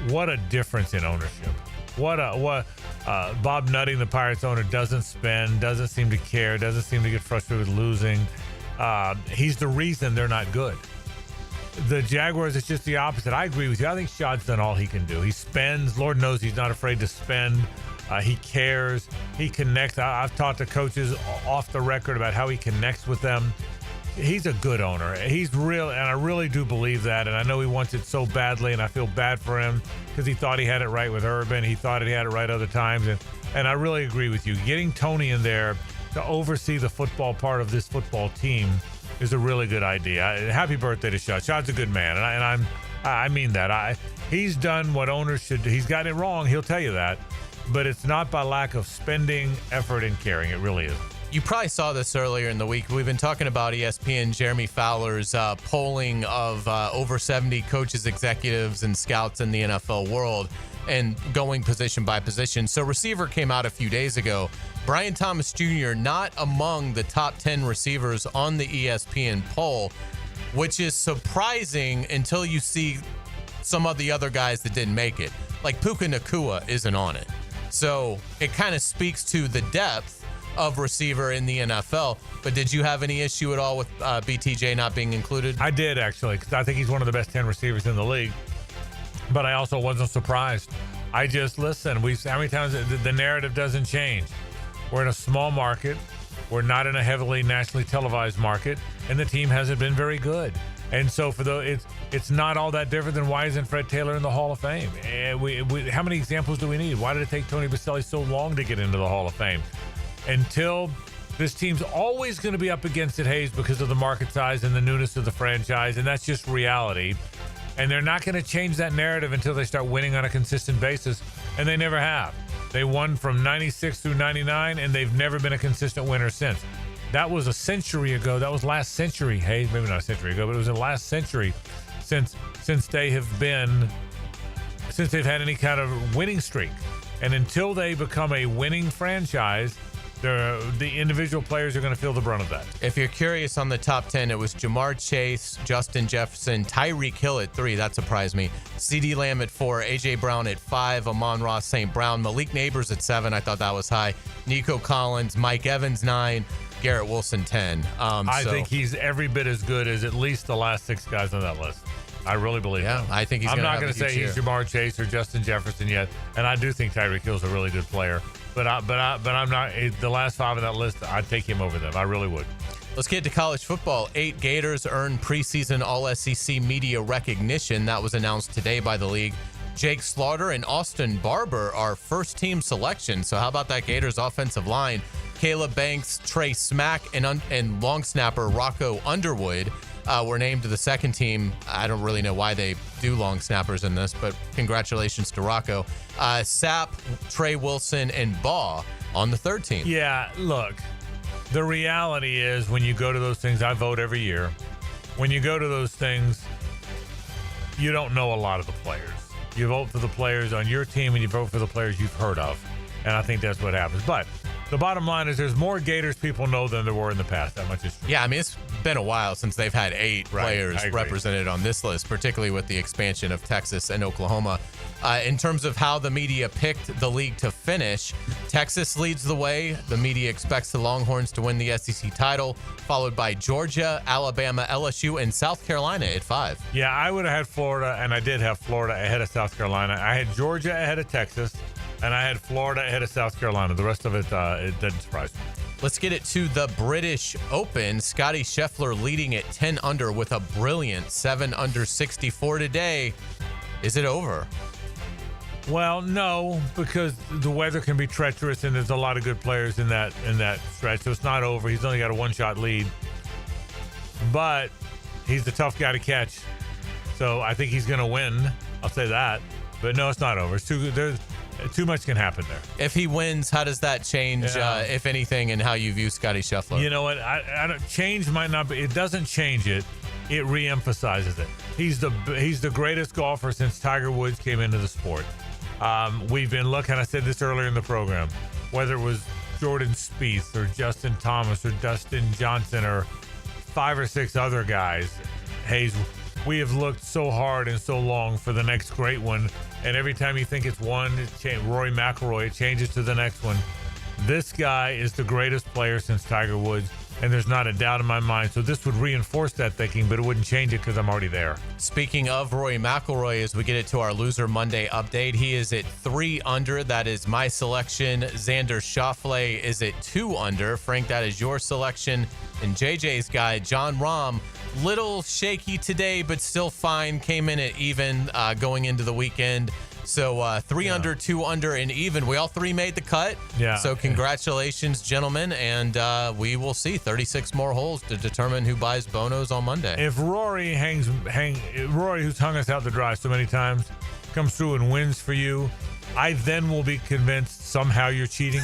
what a difference in ownership. Bob Nutting, the Pirates owner, doesn't spend, doesn't seem to care, doesn't seem to get frustrated with losing. He's the reason they're not good. The Jaguars, it's just the opposite. I agree with you. I think Shad's done all he can do. He spends. Lord knows he's not afraid to spend. He cares. He connects. I've talked to coaches off the record about how he connects with them. he's a good owner. He's real, and I really do believe that. And I know he wants it so badly, and I feel bad for him because he thought he had it right with Urban. He thought he had it right other times, and I really agree with you. Getting Tony in there to oversee the football part of this football team is a really good idea. Happy birthday to Shad. Shad's a good man, and I mean that. He's done what owners should do. He's gotten it wrong. He'll tell you that, but it's not by lack of spending, effort, and caring. It really is. You probably saw this earlier in the week. We've been talking about ESPN Jeremy Fowler's polling of over 70 coaches, executives, and scouts in the NFL world and going position by position. So receiver came out a few days ago. Brian Thomas Jr. not among the top 10 receivers on the ESPN poll, which is surprising until you see some of the other guys that didn't make it. Like Puka Nacua isn't on it. So it kind of speaks to the depth of receiver in the NFL. But did you have any issue at all with BTJ not being included? I did, actually, because I think he's one of the best 10 receivers in the league. But I also wasn't surprised. I just, listen, how many times the narrative doesn't change. We're in a small market. We're not in a heavily nationally televised market, and the team hasn't been very good. And so it's not all that different than why isn't Fred Taylor in the Hall of Fame? How many examples do we need? Why did it take Tony Baselli so long to get into the Hall of Fame? Until this team's always going to be up against it, Hayes, because of the market size and the newness of the franchise, and that's just reality. And they're not going to change that narrative until they start winning on a consistent basis, and they never have. They won from 96 through 99, and they've never been a consistent winner since. That was a century ago. That was last century, Hayes. Maybe not a century ago, but it was the last century since they've had any kind of winning streak. And until they become a winning franchise, the individual players are going to feel the brunt of that. If you're curious on the top 10, it was Jamar Chase, Justin Jefferson, Tyreek Hill at 3. That surprised me. CeeDee Lamb at 4, A.J. Brown at 5, Amon-Ra St. Brown, Malik Neighbors at 7. I thought that was high. Nico Collins, Mike Evans 9, Garrett Wilson 10. I think he's every bit as good as at least the last 6 guys on that list. I really believe that. I think he's. I'm not going to say he's Jamar Chase or Justin Jefferson yet, and I do think Tyreek Hill's a really good player. But I'm not. The last 5 on that list, I'd take him over them. I really would. Let's get to college football. 8 Gators earned preseason All-SEC media recognition. That was announced today by the league. Jake Slaughter and Austin Barber are first-team selection. So how about that Gators offensive line? Caleb Banks, Trey Smack, and long snapper Rocco Underwood were named to the second team. I don't really know why they do long snappers in this, but congratulations to Rocco. Sapp, Trey Wilson, and Baugh on the third team. Yeah, look, the reality is when you go to those things, I vote every year. When you go to those things, you don't know a lot of the players. You vote for the players on your team and you vote for the players you've heard of. And I think that's what happens. But the bottom line is there's more Gators people know than there were in the past. That much is true. Yeah, I mean, it's been a while since they've had 8 players represented on this list, particularly with the expansion of Texas and Oklahoma. In terms of how the media picked the league to finish, Texas leads the way. The media expects the Longhorns to win the SEC title, followed by Georgia, Alabama, LSU, and South Carolina at 5. Yeah, I would have had Florida, and I did have Florida ahead of South Carolina. I had Georgia ahead of Texas, and I had Florida ahead of South Carolina. The rest of it didn't surprise me. Let's get it to the British Open. Scotty Scheffler leading at 10 under with a brilliant 7 under 64 today. Is it over? Well, no, because the weather can be treacherous, and there's a lot of good players in that stretch. So it's not over. He's only got a 1-shot lead, but he's the tough guy to catch. So I think he's going to win. I'll say that. But no, it's not over. Too much can happen there. If he wins, how does that change, if anything, in how you view Scotty Scheffler? You know what? I don't, change might not be. It doesn't change it. It reemphasizes it. He's the greatest golfer since Tiger Woods came into the sport. We've been looking. I said this earlier in the program. Whether it was Jordan Spieth or Justin Thomas or Dustin Johnson or 5 or 6 other guys, Hayes, we have looked so hard and so long for the next great one. And every time you think it's one, Rory McIlroy, it changes to the next one. This guy is the greatest player since Tiger Woods. and there's not a doubt in my mind. So this would reinforce that thinking, but it wouldn't change it because I'm already there. Speaking of Rory McIlroy, as we get into our Loser Monday update, he is at 3 under. That is my selection. Xander Schauffele is at 2 under. Frank, that is your selection. And JJ's guy, John Rahm, little shaky today, but still fine. Came in at even going into the weekend. So 3 under, 2 under, and even. We all 3 made the cut. Yeah. So congratulations, gentlemen. And we will see 36 more holes to determine who buys Bonos on Monday. If Rory Rory, who's hung us out to dry so many times, comes through and wins for you, I then will be convinced somehow you're cheating.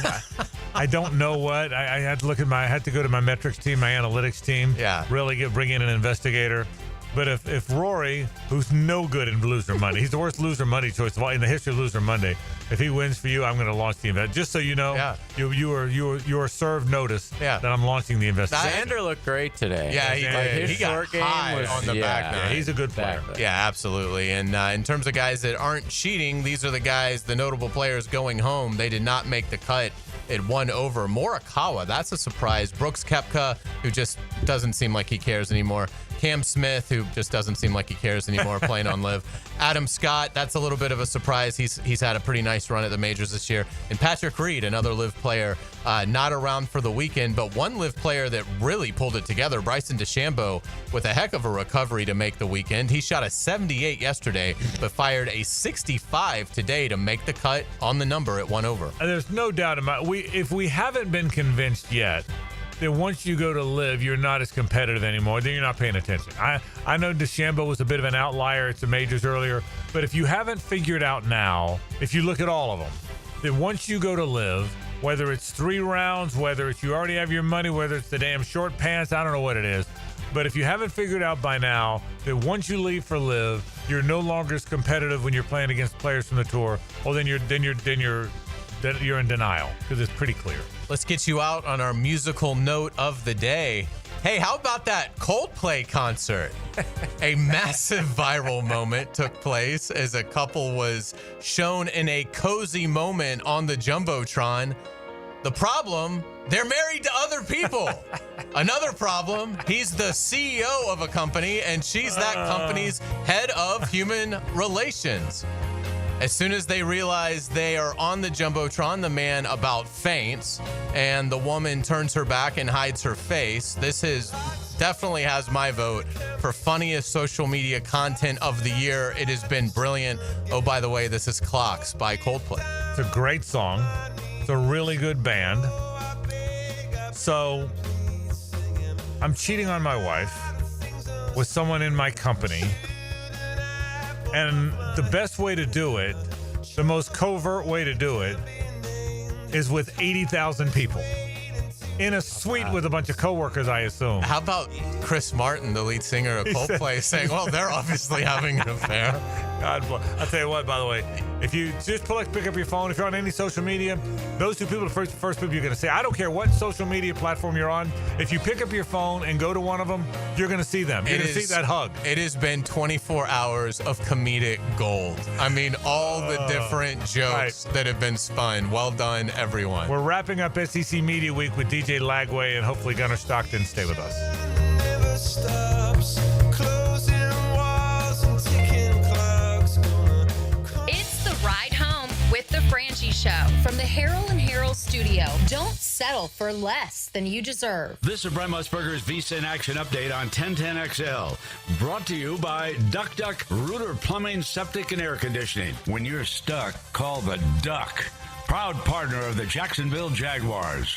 I don't know what. I had to go to my metrics team, my analytics team. Yeah. Really bring in an investigator. But if Rory, who's no good in loser money, he's the worst loser money choice of all in the history of loser Monday. If he wins for you, I'm going to launch the event. Just so you know, you are served notice that I'm launching the investigation. Xander looked great today. Yeah, he got high on the back nine. Yeah, he's a good player. Yeah, absolutely. And in terms of guys that aren't cheating, these are the guys, the notable players going home. They did not make the cut. It won over Morikawa. That's a surprise. Brooks Koepka, who just doesn't seem like he cares anymore. Cam Smith, who just doesn't seem like he cares anymore, playing on Live. Adam Scott, that's a little bit of a surprise. He's had a pretty nice run at the majors this year. And Patrick Reed, another Live player, not around for the weekend, but one Live player that really pulled it together, Bryson DeChambeau, with a heck of a recovery to make the weekend. He shot a 78 yesterday, but fired a 65 today to make the cut on the number at 1 over. There's no doubt about it. If we haven't been convinced yet, then once you go to Live, you're not as competitive anymore. Then you're not paying attention. I know DeChambeau was a bit of an outlier at the majors earlier, but if you haven't figured out now, if you look at all of them, then once you go to Live, whether it's 3 rounds, whether it's you already have your money, whether it's the damn short pants, I don't know what it is. But if you haven't figured out by now that once you leave for Live, you're no longer as competitive when you're playing against players from the tour, well, then you're in denial because it's pretty clear. Let's get you out on our musical note of the day. Hey, how about that Coldplay concert? A massive viral moment took place as a couple was shown in a cozy moment on the Jumbotron. The problem, they're married to other people. Another problem, he's the CEO of a company and she's that company's head of human relations. As soon as they realize they are on the Jumbotron, the man about faints, and the woman turns her back and hides her face. This definitely has my vote for funniest social media content of the year. It has been brilliant. Oh, by the way, this is Clocks by Coldplay. It's a great song. It's a really good band. So I'm cheating on my wife with someone in my company. And the best way to do it, the most covert way to do it, is with 80,000 people. In a suite with a bunch of coworkers, I assume. How about Chris Martin, the lead singer of Coldplay, saying, well, they're obviously having an affair. God bless. I'll tell you what, by the way, if you just pick up your phone, if you're on any social media, those 2 people are the first people you're going to see. I don't care what social media platform you're on. If you pick up your phone and go to one of them, you're going to see them. You're going to see that hug. It has been 24 hours of comedic gold. I mean, all the different jokes that have been spun. Well done, everyone. We're wrapping up SEC Media Week with DJ Lagway and hopefully Gunnar Stockton. Stay with us. Never stops, closing walls and ticking clocks. It's the ride home with the Frangie Show from the Harold and Harold studio. Don't settle for less than you deserve. This is Brent Musburger's Visa in Action update on 1010XL. Brought to you by Duck Duck Rooter Plumbing, Septic, and Air Conditioning. When you're stuck, call the Duck. Proud partner of the Jacksonville Jaguars.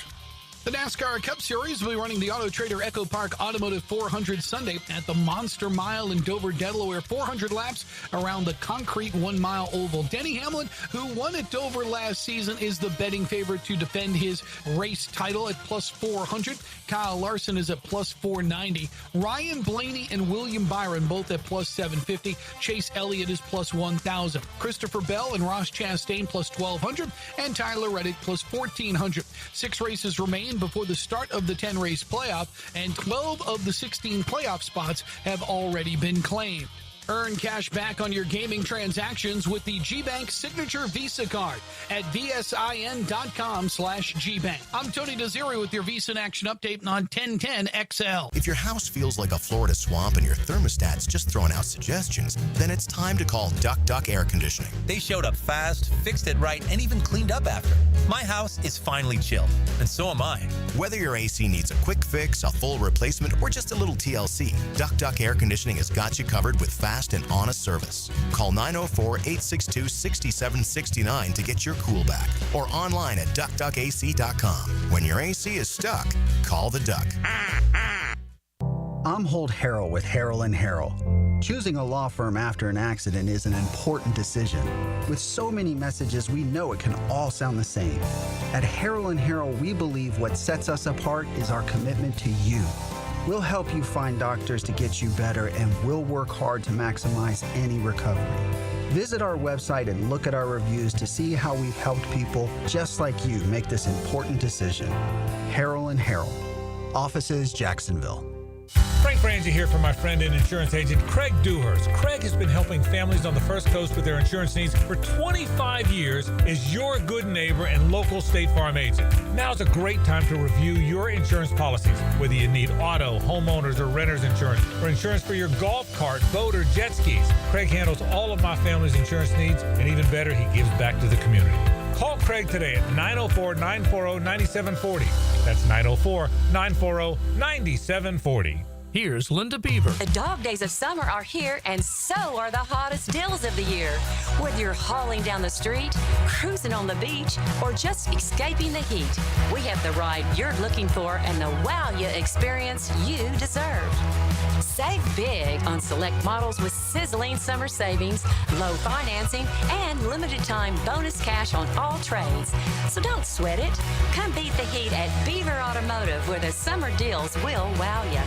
The NASCAR Cup Series will be running the Auto Trader Echo Park Automotive 400 Sunday at the Monster Mile in Dover, Delaware. 400 laps around the concrete 1 mile oval. Denny Hamlin, who won at Dover last season, is the betting favorite to defend his race title at plus 400. Kyle Larson is at plus 490. Ryan Blaney and William Byron both at plus 750. Chase Elliott is plus 1,000. Christopher Bell and Ross Chastain plus 1,200. And Tyler Reddick plus 1,400. 6 races remain before the start of the 10-race playoff, and 12 of the 16 playoff spots have already been claimed. Earn cash back on your gaming transactions with the GBank Signature Visa Card at vsin.com/GBank. I'm Tony Desiri with your Visa in Action update on 1010 XL. If your house feels like a Florida swamp and your thermostat's just throwing out suggestions, then it's time to call Duck Duck Air Conditioning. They showed up fast, fixed it right, and even cleaned up after. My house is finally chilled, and so am I. Whether your AC needs a quick fix, a full replacement, or just a little TLC, Duck Duck Air Conditioning has got you covered with fast and honest service. Call 904-862-6769 to get your cool back, or online at duckduckac.com. When your AC is stuck, call the Duck. I'm Holt Harrell with Harrell & Harrell. Choosing a law firm after an accident is an important decision. With so many messages, we know it can all sound the same. At Harrell & Harrell, we believe what sets us apart is our commitment to you. We'll help you find doctors to get you better, and we'll work hard to maximize any recovery. Visit our website and look at our reviews to see how we've helped people just like you make this important decision. Harrell & Harrell. Offices, Jacksonville. Frank Frangie here for my friend and insurance agent Craig Dewhurst. Craig has been helping families on the First Coast with their insurance needs for 25 years as your good neighbor and local State Farm agent. Now's a great time to review your insurance policies, whether you need auto, homeowners, or renter's insurance, or insurance for your golf cart, boat, or jet skis. Craig handles all of my family's insurance needs, and even better, he gives back to the community. Call Craig today at 904-940-9740. That's 904-940-9740. Here's Linda Beaver. The dog days of summer are here, and so are the hottest deals of the year. Whether you're hauling down the street, cruising on the beach, or just escaping the heat, we have the ride you're looking for and the wow you experience you deserve. Save big on select models with sizzling summer savings, low financing, and limited time bonus cash on all trades. So don't sweat it. Come beat the heat at Beaver Automotive, where the summer deals will wow you.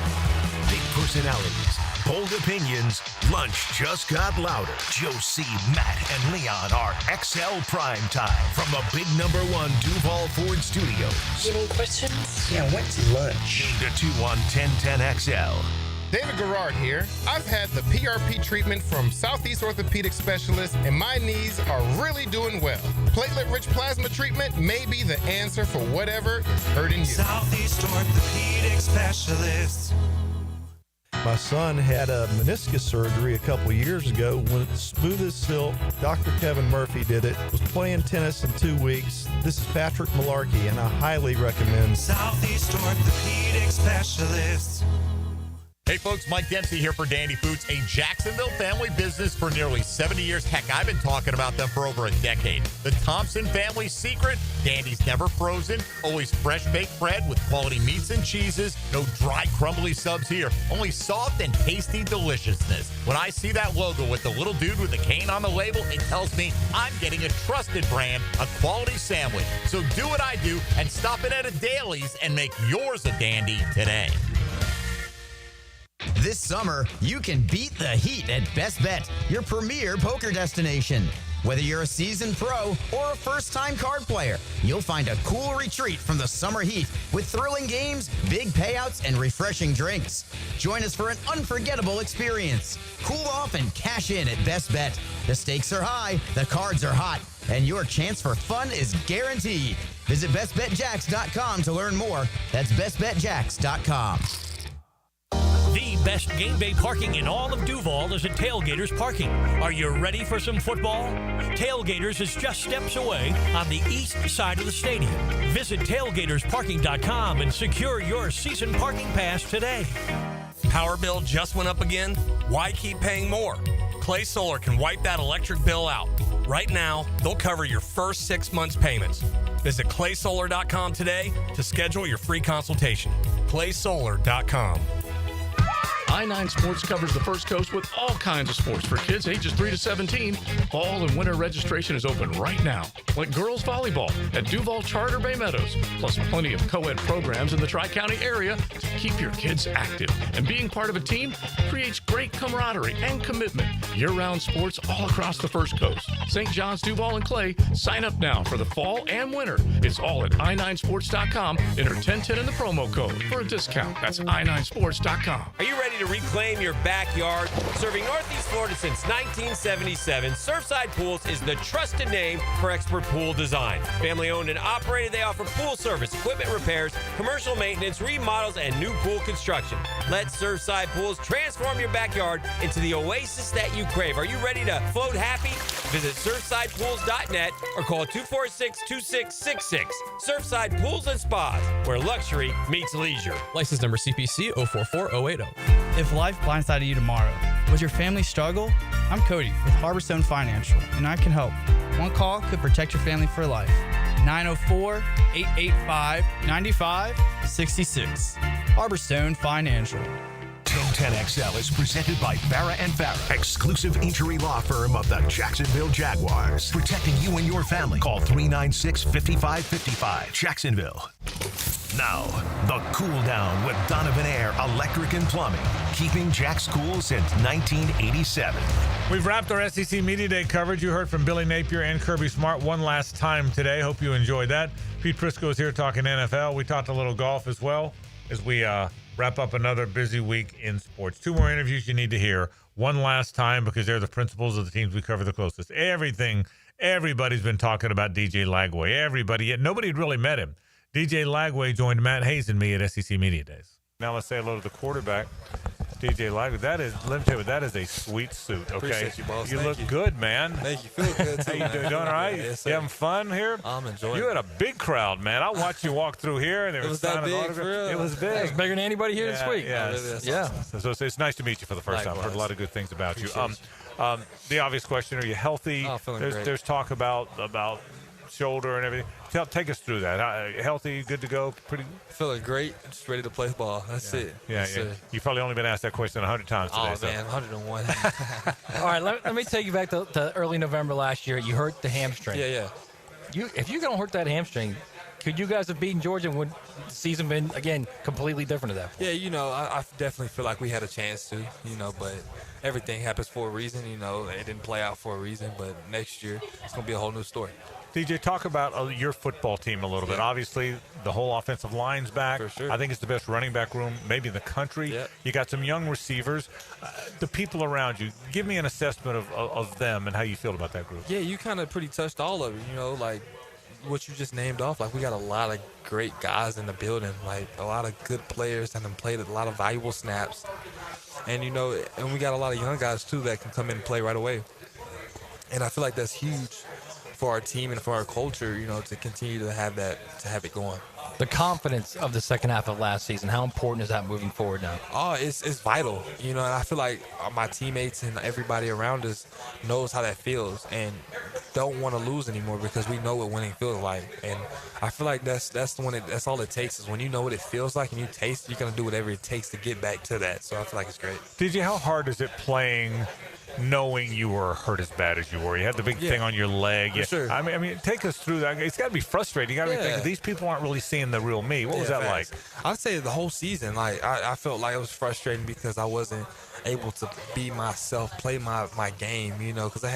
Big personalities, bold opinions, lunch just got louder. Josie, Matt, and Leon are XL Prime Time from the big #1 Duval Ford Studios. Any questions? Yeah, when's lunch? Noon to 2 on 1010 XL. David Garrard here. I've had the PRP treatment from Southeast Orthopedic Specialists, and my knees are really doing well. Platelet-rich plasma treatment may be the answer for whatever is hurting you. Southeast Orthopedic Specialists. My son had a meniscus surgery a couple years ago. When it's smooth as silk, Dr. Kevin Murphy did it. Was playing tennis in 2 weeks. This is Patrick Malarkey, and I highly recommend Southeast Orthopedic Specialists. Hey folks, Mike Dempsey here for Dandy Foods, a Jacksonville family business for nearly 70 years. Heck, I've been talking about them for over a decade. The Thompson family secret, Dandy's never frozen, always fresh baked bread with quality meats and cheeses, no dry crumbly subs here, only soft and tasty deliciousness. When I see that logo with the little dude with the cane on the label, it tells me I'm getting a trusted brand, a quality sandwich. So do what I do and stop in at a Daly's and make yours a dandy today. This summer, you can beat the heat at Best Bet, your premier poker destination. Whether you're a seasoned pro or a first-time card player, you'll find a cool retreat from the summer heat with thrilling games, big payouts, and refreshing drinks. Join us for an unforgettable experience. Cool off and cash in at Best Bet. The stakes are high, the cards are hot, and your chance for fun is guaranteed. Visit bestbetjacks.com to learn more. That's bestbetjacks.com. The best game day parking in all of Duval is at Tailgaters Parking. Are you ready for some football? Tailgaters is just steps away on the east side of the stadium. Visit tailgatorsparking.com and secure your season parking pass today. Power bill just went up again? Why keep paying more? Clay Solar can wipe that electric bill out. Right now, they'll cover your first 6 months' payments. Visit claysolar.com today to schedule your free consultation. claysolar.com. I-9 Sports covers the First Coast with all kinds of sports for kids ages 3 to 17. Fall and winter registration is open right now, like girls volleyball at Duval Charter Bay Meadows, plus plenty of co-ed programs in the Tri-County area to keep your kids active. And being part of a team creates great camaraderie and commitment. Year-round sports all across the First Coast. St. John's, Duval, and Clay, sign up now for the fall and winter. It's all at i9sports.com. Enter 1010 in the promo code for a discount. That's i9sports.com. Are you ready to reclaim your backyard? Serving Northeast Florida since 1977, Surfside Pools is the trusted name for expert pool design. Family owned and operated, they offer pool service, equipment repairs, commercial maintenance, remodels, and new pool construction. Let Surfside Pools transform your backyard into the oasis that you crave. Are you ready to float happy? Visit surfsidepools.net or call 246-2666. Surfside Pools and Spas, where luxury meets leisure. License number CPC 044080. If life blindsided you tomorrow, would your family struggle? I'm Cody with Harborstone Financial, and I can help. One call could protect your family for life. 904-885-9566. Harborstone Financial. 1010XL is presented by Farah and Farah, exclusive injury law firm of the Jacksonville Jaguars. Protecting you and your family. Call 396-5555. Jacksonville. Now, the cool down with Donovan Air Electric and Plumbing, keeping Jack's cool since 1987. We've wrapped our SEC Media Day coverage. You heard from Billy Napier and Kirby Smart one last time today. Hope you enjoyed that. Pete Prisco is here talking NFL. We talked a little golf as well as we wrap up another busy week in sports. 2 more interviews you need to hear one last time because they're the principals of the teams we cover the closest. Everybody's been talking about DJ Lagway. Everybody, yet nobody had really met him. DJ Lagway joined Matt Hayes and me at SEC Media Days. Now let's say hello to the quarterback, DJ Lagway. Let me tell you, that is a sweet suit. Okay, appreciate you, boss. You look good, man. Thank you. Feel good too. How you doing all right? Yes, you having fun here? I'm enjoying. You had a big crowd, man. I watched you walk through here, and it was that big. For real. It was big. It was bigger than anybody here this week. Yeah, really, So it's nice to meet you for the first time. I've heard a lot of good things about appreciate you. The obvious question: are you healthy? Oh, feeling great. There's talk about shoulder and everything. Take us through that. Healthy, good to go, pretty. Feeling great, just ready to play ball. That's it. Yeah. You've probably only been asked that question 100 times today. Oh man, 101. All right, let me take you back to early November last year. You hurt the hamstring. Yeah. If you don't hurt that hamstring, could you guys have beaten Georgia? Would the season been again completely different at that point? Yeah, I definitely feel like we had a chance to, but everything happens for a reason. It didn't play out for a reason, but next year it's gonna be a whole new story. DJ, talk about your football team a little bit. Obviously, the whole offensive line's back. For sure. I think it's the best running back room maybe in the country. Yep. You got some young receivers. The people around you, give me an assessment of them and how you feel about that group. Yeah, you kind of pretty touched all of it, like what you just named off. Like, we got a lot of great guys in the building, like a lot of good players that have played a lot of valuable snaps. And, and we got a lot of young guys, too, that can come in and play right away. And I feel like that's huge for our team and for our culture, to continue to have it going. The confidence of the second half of last season, how important is that moving forward now? Oh, it's vital, and I feel like my teammates and everybody around us knows how that feels and don't want to lose anymore because we know what winning feels like. And I feel like that's all it takes is when you know what it feels like and you taste, you're going to do whatever it takes to get back to that. So I feel like it's great. DJ, how hard is it playing knowing you were hurt as bad as you were? You had the big thing on your leg. For sure. I mean, take us through that. It's got to be frustrating. You got to be thinking, these people aren't really seeing the real me. What was that like? I'd say the whole season, I felt like it was frustrating because I wasn't able to be myself, play my game, because I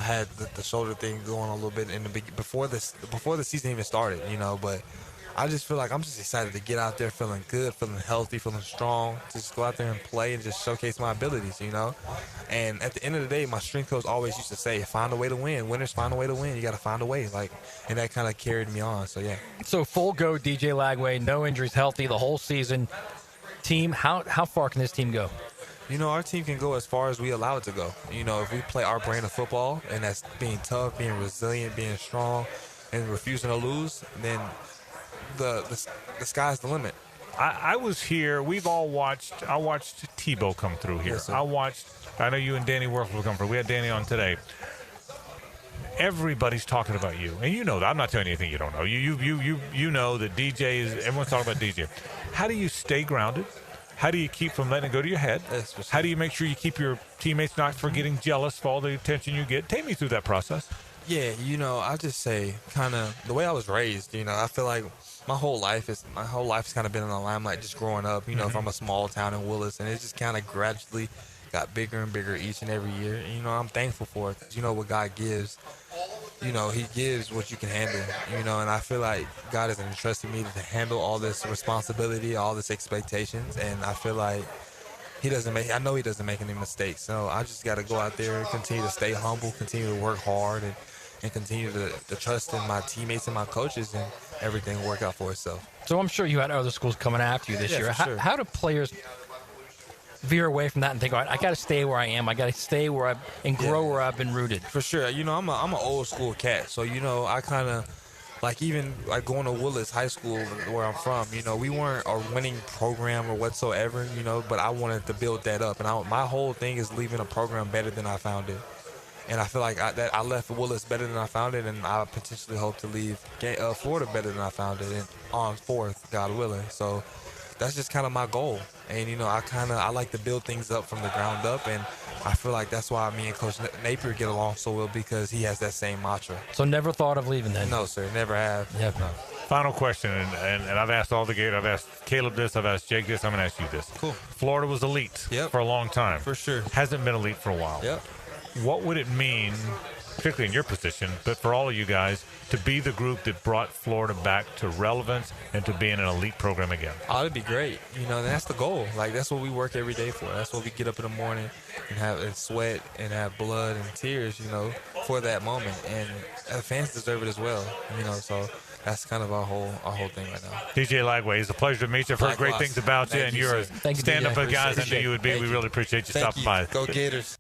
had the shoulder thing going a little bit before the season even started, but I just feel like I'm just excited to get out there feeling good, feeling healthy, feeling strong, just go out there and play and just showcase my abilities, And at the end of the day, my strength coach always used to say, find a way to win. Winners find a way to win. You got to find a way. And that kind of carried me on. So, yeah. So, full go, DJ Lagway, no injuries, healthy the whole season. Team, how far can this team go? Our team can go as far as we allow it to go. If we play our brand of football, and that's being tough, being resilient, being strong, and refusing to lose, then the sky's the limit. I was here. We've all watched. I watched Tebow come through here. Yes, I know you and Danny Werfel come through. We had Danny on today. Everybody's talking about you, and you know that. I'm not telling you anything you don't know. You know that DJ is. Everyone's talking about DJ. How do you stay grounded? How do you keep from letting it go to your head? How do you make sure you keep your teammates not from getting jealous for all the attention you get? Take me through that process. Yeah, I just say kind of the way I was raised. I feel like my whole life has kind of been in the limelight just growing up. From a small town in Willis, and it just kind of gradually got bigger and bigger each and every year. And, I'm thankful for it because what God gives. He gives what you can handle. And I feel like God has entrusted me to handle all this responsibility, all this expectations, and I feel like I know he doesn't make any mistakes. So I just got to go out there and continue to stay humble, continue to work hard, and continue to trust in my teammates and my coaches, and everything will work out for itself. So I'm sure you had other schools coming after you this year. For sure. How do players veer away from that and think, all right, I got to stay where I am. I got to stay where grow where I've been rooted? For sure. I'm an old school cat. So, I kind of, even going to Willis High School where I'm from, we weren't a winning program or whatsoever, but I wanted to build that up. And my whole thing is leaving a program better than I found it. And I feel like I left Willis better than I found it, and I potentially hope to leave Florida better than I found it, and on fourth, God willing. So that's just kind of my goal. And, I like to build things up from the ground up, and I feel like that's why me and Coach Napier get along so well, because he has that same mantra. So never thought of leaving then? No, sir, never have. Yep. No. Final question, and I've asked all the Gators. I've asked Caleb this, I've asked Jake this, I'm going to ask you this. Cool. Florida was elite for a long time. For sure. Hasn't been elite for a while. Yep. What would it mean, particularly in your position, but for all of you guys, to be the group that brought Florida back to relevance and to being an elite program again? Oh, it'd be great. And that's the goal. That's what we work every day for. That's what we get up in the morning and sweat and have blood and tears, for that moment. And fans deserve it as well, so that's kind of our whole thing right now. DJ Lagway, it's a pleasure to meet you. I've heard great things about you, and you're a stand-up guy I knew you would be. We really appreciate you stopping by. Go Gators.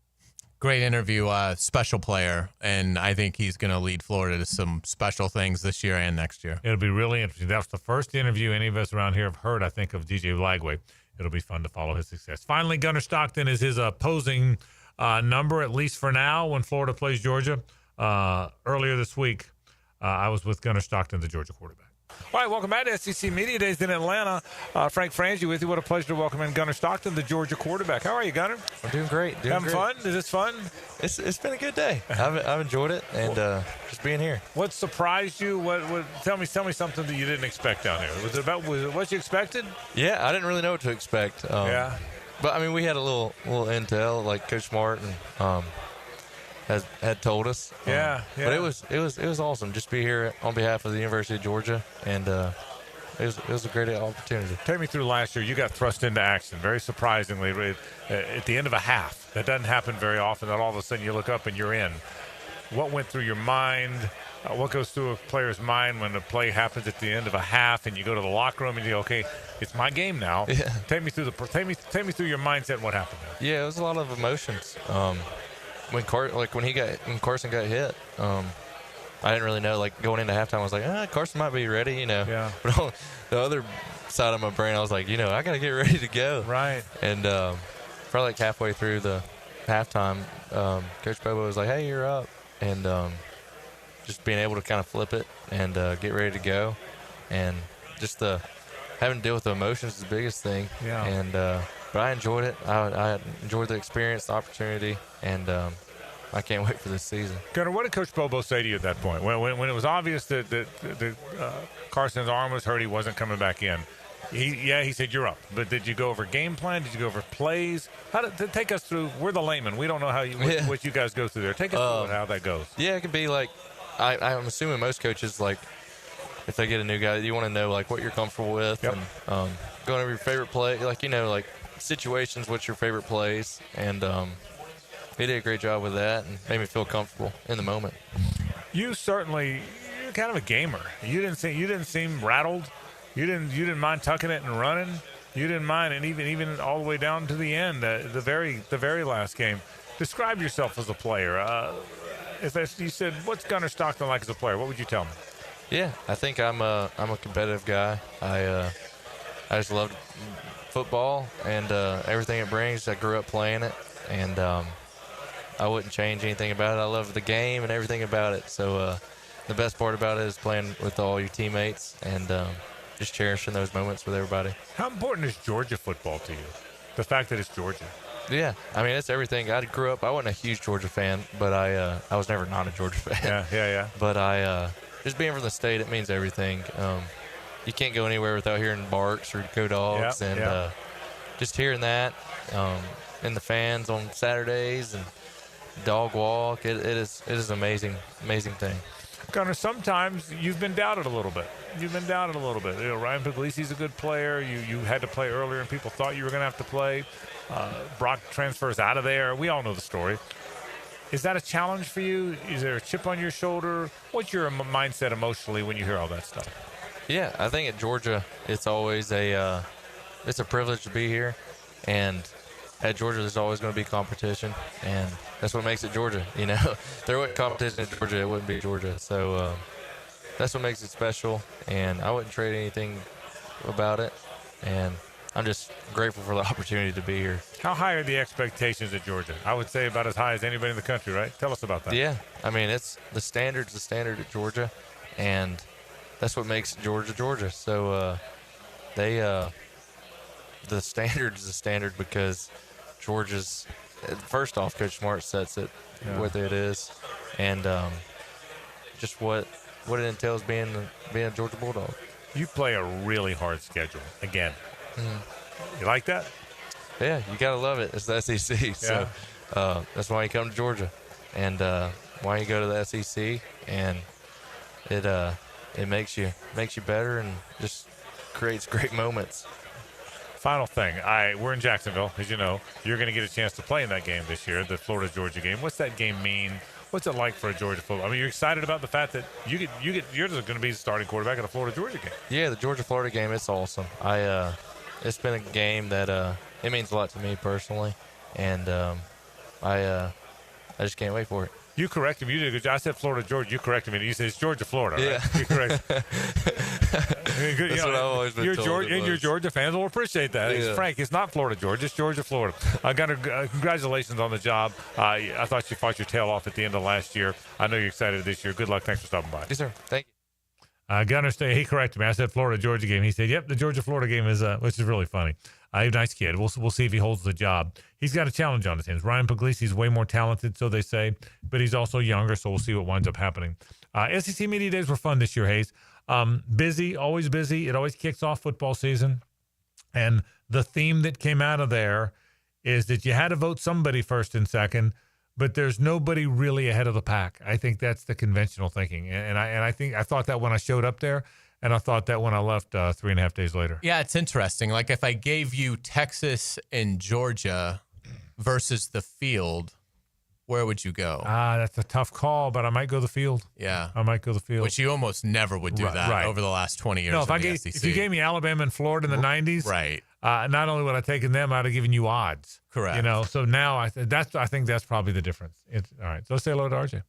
Great interview, special player, and I think he's going to lead Florida to some special things this year and next year. It'll be really interesting. That's the first interview any of us around here have heard, I think, of DJ Lagway. It'll be fun to follow his success. Finally, Gunnar Stockton is his opposing number, at least for now, when Florida plays Georgia. Earlier this week, I was with Gunnar Stockton, the Georgia quarterback. All right, welcome back to SEC Media Days in Atlanta. Frank Frangie with you. What a pleasure to welcome in Gunnar Stockton, the Georgia quarterback. How are you, Gunnar? I'm doing great. Having fun? Is this fun? It's been a good day. I've enjoyed it, and just being here. What surprised you? What tell me something that you didn't expect down here. Was it what you expected? Yeah, I didn't really know what to expect. Yeah. But I mean, we had a little intel, like Coach Martin had told us. Yeah. But it was awesome just to be here on behalf of the University of Georgia, and it was a great opportunity. Take me through last year. You got thrust into action, very surprisingly, at the end of a half. That doesn't happen very often, that all of a sudden you look up and you're in. What went through your mind? What goes through a player's mind when a play happens at the end of a half and you go to the locker room and you go, okay, it's my game now. Yeah. Take me through your mindset and what happened there. Yeah, it was a lot of emotions. When Carson got hit, I didn't really know. Going into halftime, I was like, Carson might be ready, Yeah. But on the other side of my brain, I was like, I got to get ready to go. Right. And probably halfway through the halftime, Coach Bobo was like, hey, you're up. And just being able to kind of flip it and get ready to go. And just having to deal with the emotions is the biggest thing. Yeah. And but I enjoyed it. I enjoyed the experience, the opportunity, and I can't wait for this season. Gunnar, what did Coach Bobo say to you at that point? When it was obvious that Carson's arm was hurt, he wasn't coming back in. He said, you're up. But did you go over game plan? Did you go over plays? Take us through. We're the layman. We don't know what you guys go through there. Take us through how that goes. Yeah, it could be I'm assuming most coaches, if they get a new guy, you want to know, what you're comfortable with. Yep. And going over your favorite play, situations, what's your favorite plays. And he did a great job with that and made me feel comfortable in the moment. You're kind of a gamer. You didn't seem rattled. You didn't mind tucking it and running. You didn't mind, and even all the way down to the end, the very last game. Describe yourself as a player. If you said, what's Gunnar Stockton like as a player, what would you tell me? Yeah, I think I'm a competitive guy. I just love football and everything it brings. I grew up playing it, and I wouldn't change anything about it. I love the game and everything about it. So the best part about it is playing with all your teammates and just cherishing those moments with everybody. How important is Georgia football to you? The fact that it's Georgia. Yeah, I mean, it's everything. I grew up, I wasn't a huge Georgia fan, but I was never not a Georgia fan. Yeah. But just being from the state, it means everything. You can't go anywhere without hearing barks or go dogs. Just hearing that and the fans on Saturdays and dog walk, it is an amazing thing. Gunnar, sometimes you've been doubted a little bit. Ryan Puglisi's a good player. You had to play earlier, and people thought you were going to have to play. Brock transfers out of there. We all know the story. Is that a challenge for you? Is there a chip on your shoulder? What's your mindset emotionally when you hear all that stuff? Yeah, I think at Georgia, it's always it's a privilege to be here, and at Georgia, there's always going to be competition, and that's what makes it Georgia. You know, if there wasn't competition at Georgia, it wouldn't be Georgia. So that's what makes it special, and I wouldn't trade anything about it, and I'm just grateful for the opportunity to be here. How high are the expectations at Georgia? I would say about as high as anybody in the country, right? Tell us about that. Yeah, I mean, it's the standard at Georgia, and that's what makes Georgia Georgia. So the standard is the standard because Georgia's, first off, Coach Smart sets it what it is, and just what it entails being a Georgia Bulldog. You play a really hard schedule again. You like that? Yeah, you gotta love it. It's the SEC, so that's why you come to Georgia, and why you go to the SEC, and it makes you better and just creates great moments. Final thing, we're in Jacksonville, as you know. You're going to get a chance to play in that game this year, the Florida-Georgia game. What's that game mean? What's it like for a Georgia football? I mean, you're excited about the fact that you're just going to be the starting quarterback in a Florida-Georgia game. Yeah, the Georgia-Florida game, it's awesome. It's been a game that it means a lot to me personally, and I just can't wait for it. You corrected me. You did a good job. I said Florida-Georgia. You corrected me. You said it's Georgia-Florida. Yeah. Right? You correct. That's what I've always been told. Your Georgia fans will appreciate that. Yeah. Frank, it's not Florida-Georgia. It's Georgia-Florida. Congratulations on the job. I thought you fought your tail off at the end of last year. I know you're excited this year. Good luck. Thanks for stopping by. Yes, sir. Thank you. Gunnar, he corrected me. I said Florida-Georgia game. He said, yep, the Georgia-Florida game is, which is really funny. He's a nice kid. We'll see if he holds the job. He's got a challenge on his hands. Ryan Puglisi's way more talented, so they say, but he's also younger, so we'll see what winds up happening. SEC Media Days were fun this year, Hayes. Busy, always busy. It always kicks off football season. And the theme that came out of there is that you had to vote somebody first and second, but there's nobody really ahead of the pack. I think that's the conventional thinking. And I thought that when I showed up there, and I thought that when I left 3.5 days later. Yeah, it's interesting. Like if I gave you Texas and Georgia versus the field, where would you go? That's a tough call, but I might go the field. Yeah. I might go the field. Which you almost never would do over the last 20 years. No, if you gave me Alabama and Florida in the 90s, right? Not only would I taken them, I'd have given you odds. Correct. You know, so now I think that's probably the difference. All right, so let's say hello to RJ.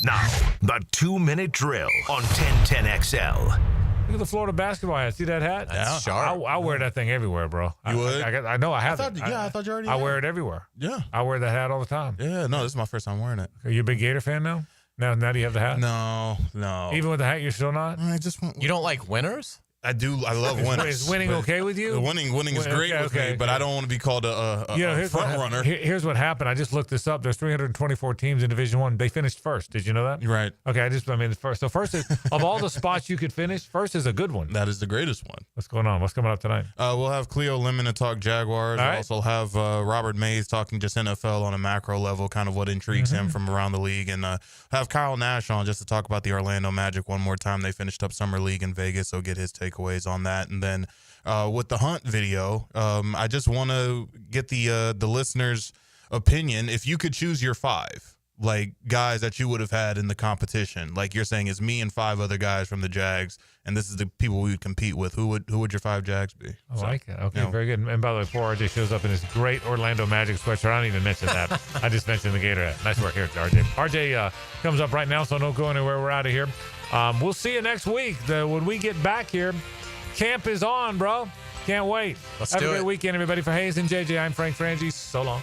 Now, the 2-minute drill on 1010XL. Look at the Florida basketball hat. See that hat? That's sharp. I wear that thing everywhere, bro. You would? I know I have it. I thought you already I had wear it everywhere. Yeah. I wear that hat all the time. Yeah, no, this is my first time wearing it. Are you a big Gator fan now? Now do you have the hat? No. Even with the hat, you're still not? I just want. You don't like winners? I do. I love winners. Is winning okay with you? Winning is great with me, but I don't want to be called a front runner. Here's what happened. I just looked this up. There's 324 teams in Division I. They finished first. Did you know that? Right. Okay. First. So first is of all the spots you could finish, first is a good one. That is the greatest one. What's going on? What's coming up tonight? We'll have Cleo Lemon to talk Jaguars. All right. We'll also have Robert Mays talking just NFL on a macro level, kind of what intrigues him from around the league, and have Kyle Nash on just to talk about the Orlando Magic one more time. They finished up Summer League in Vegas, so get his takeaways on that. And then with the Hunt video, I just want to get the listeners' opinion. If you could choose your 5, like guys that you would have had in the competition, like you're saying it's me and 5 other guys from the Jags, and this is the people we would compete with, who would your 5 Jags be? I like it. Okay, very good. And by the way, poor RJ shows up in his great Orlando Magic sweatshirt. I don't even mention that. I just mentioned the Gator hat. Nice work here, RJ. RJ comes up right now, so don't go anywhere. We're out of here. We'll see you next week. When we get back here, camp is on, bro. Can't wait. Let's Have do a great it. weekend, everybody. For Hayes and JJ, I'm Frank Frangie. So long.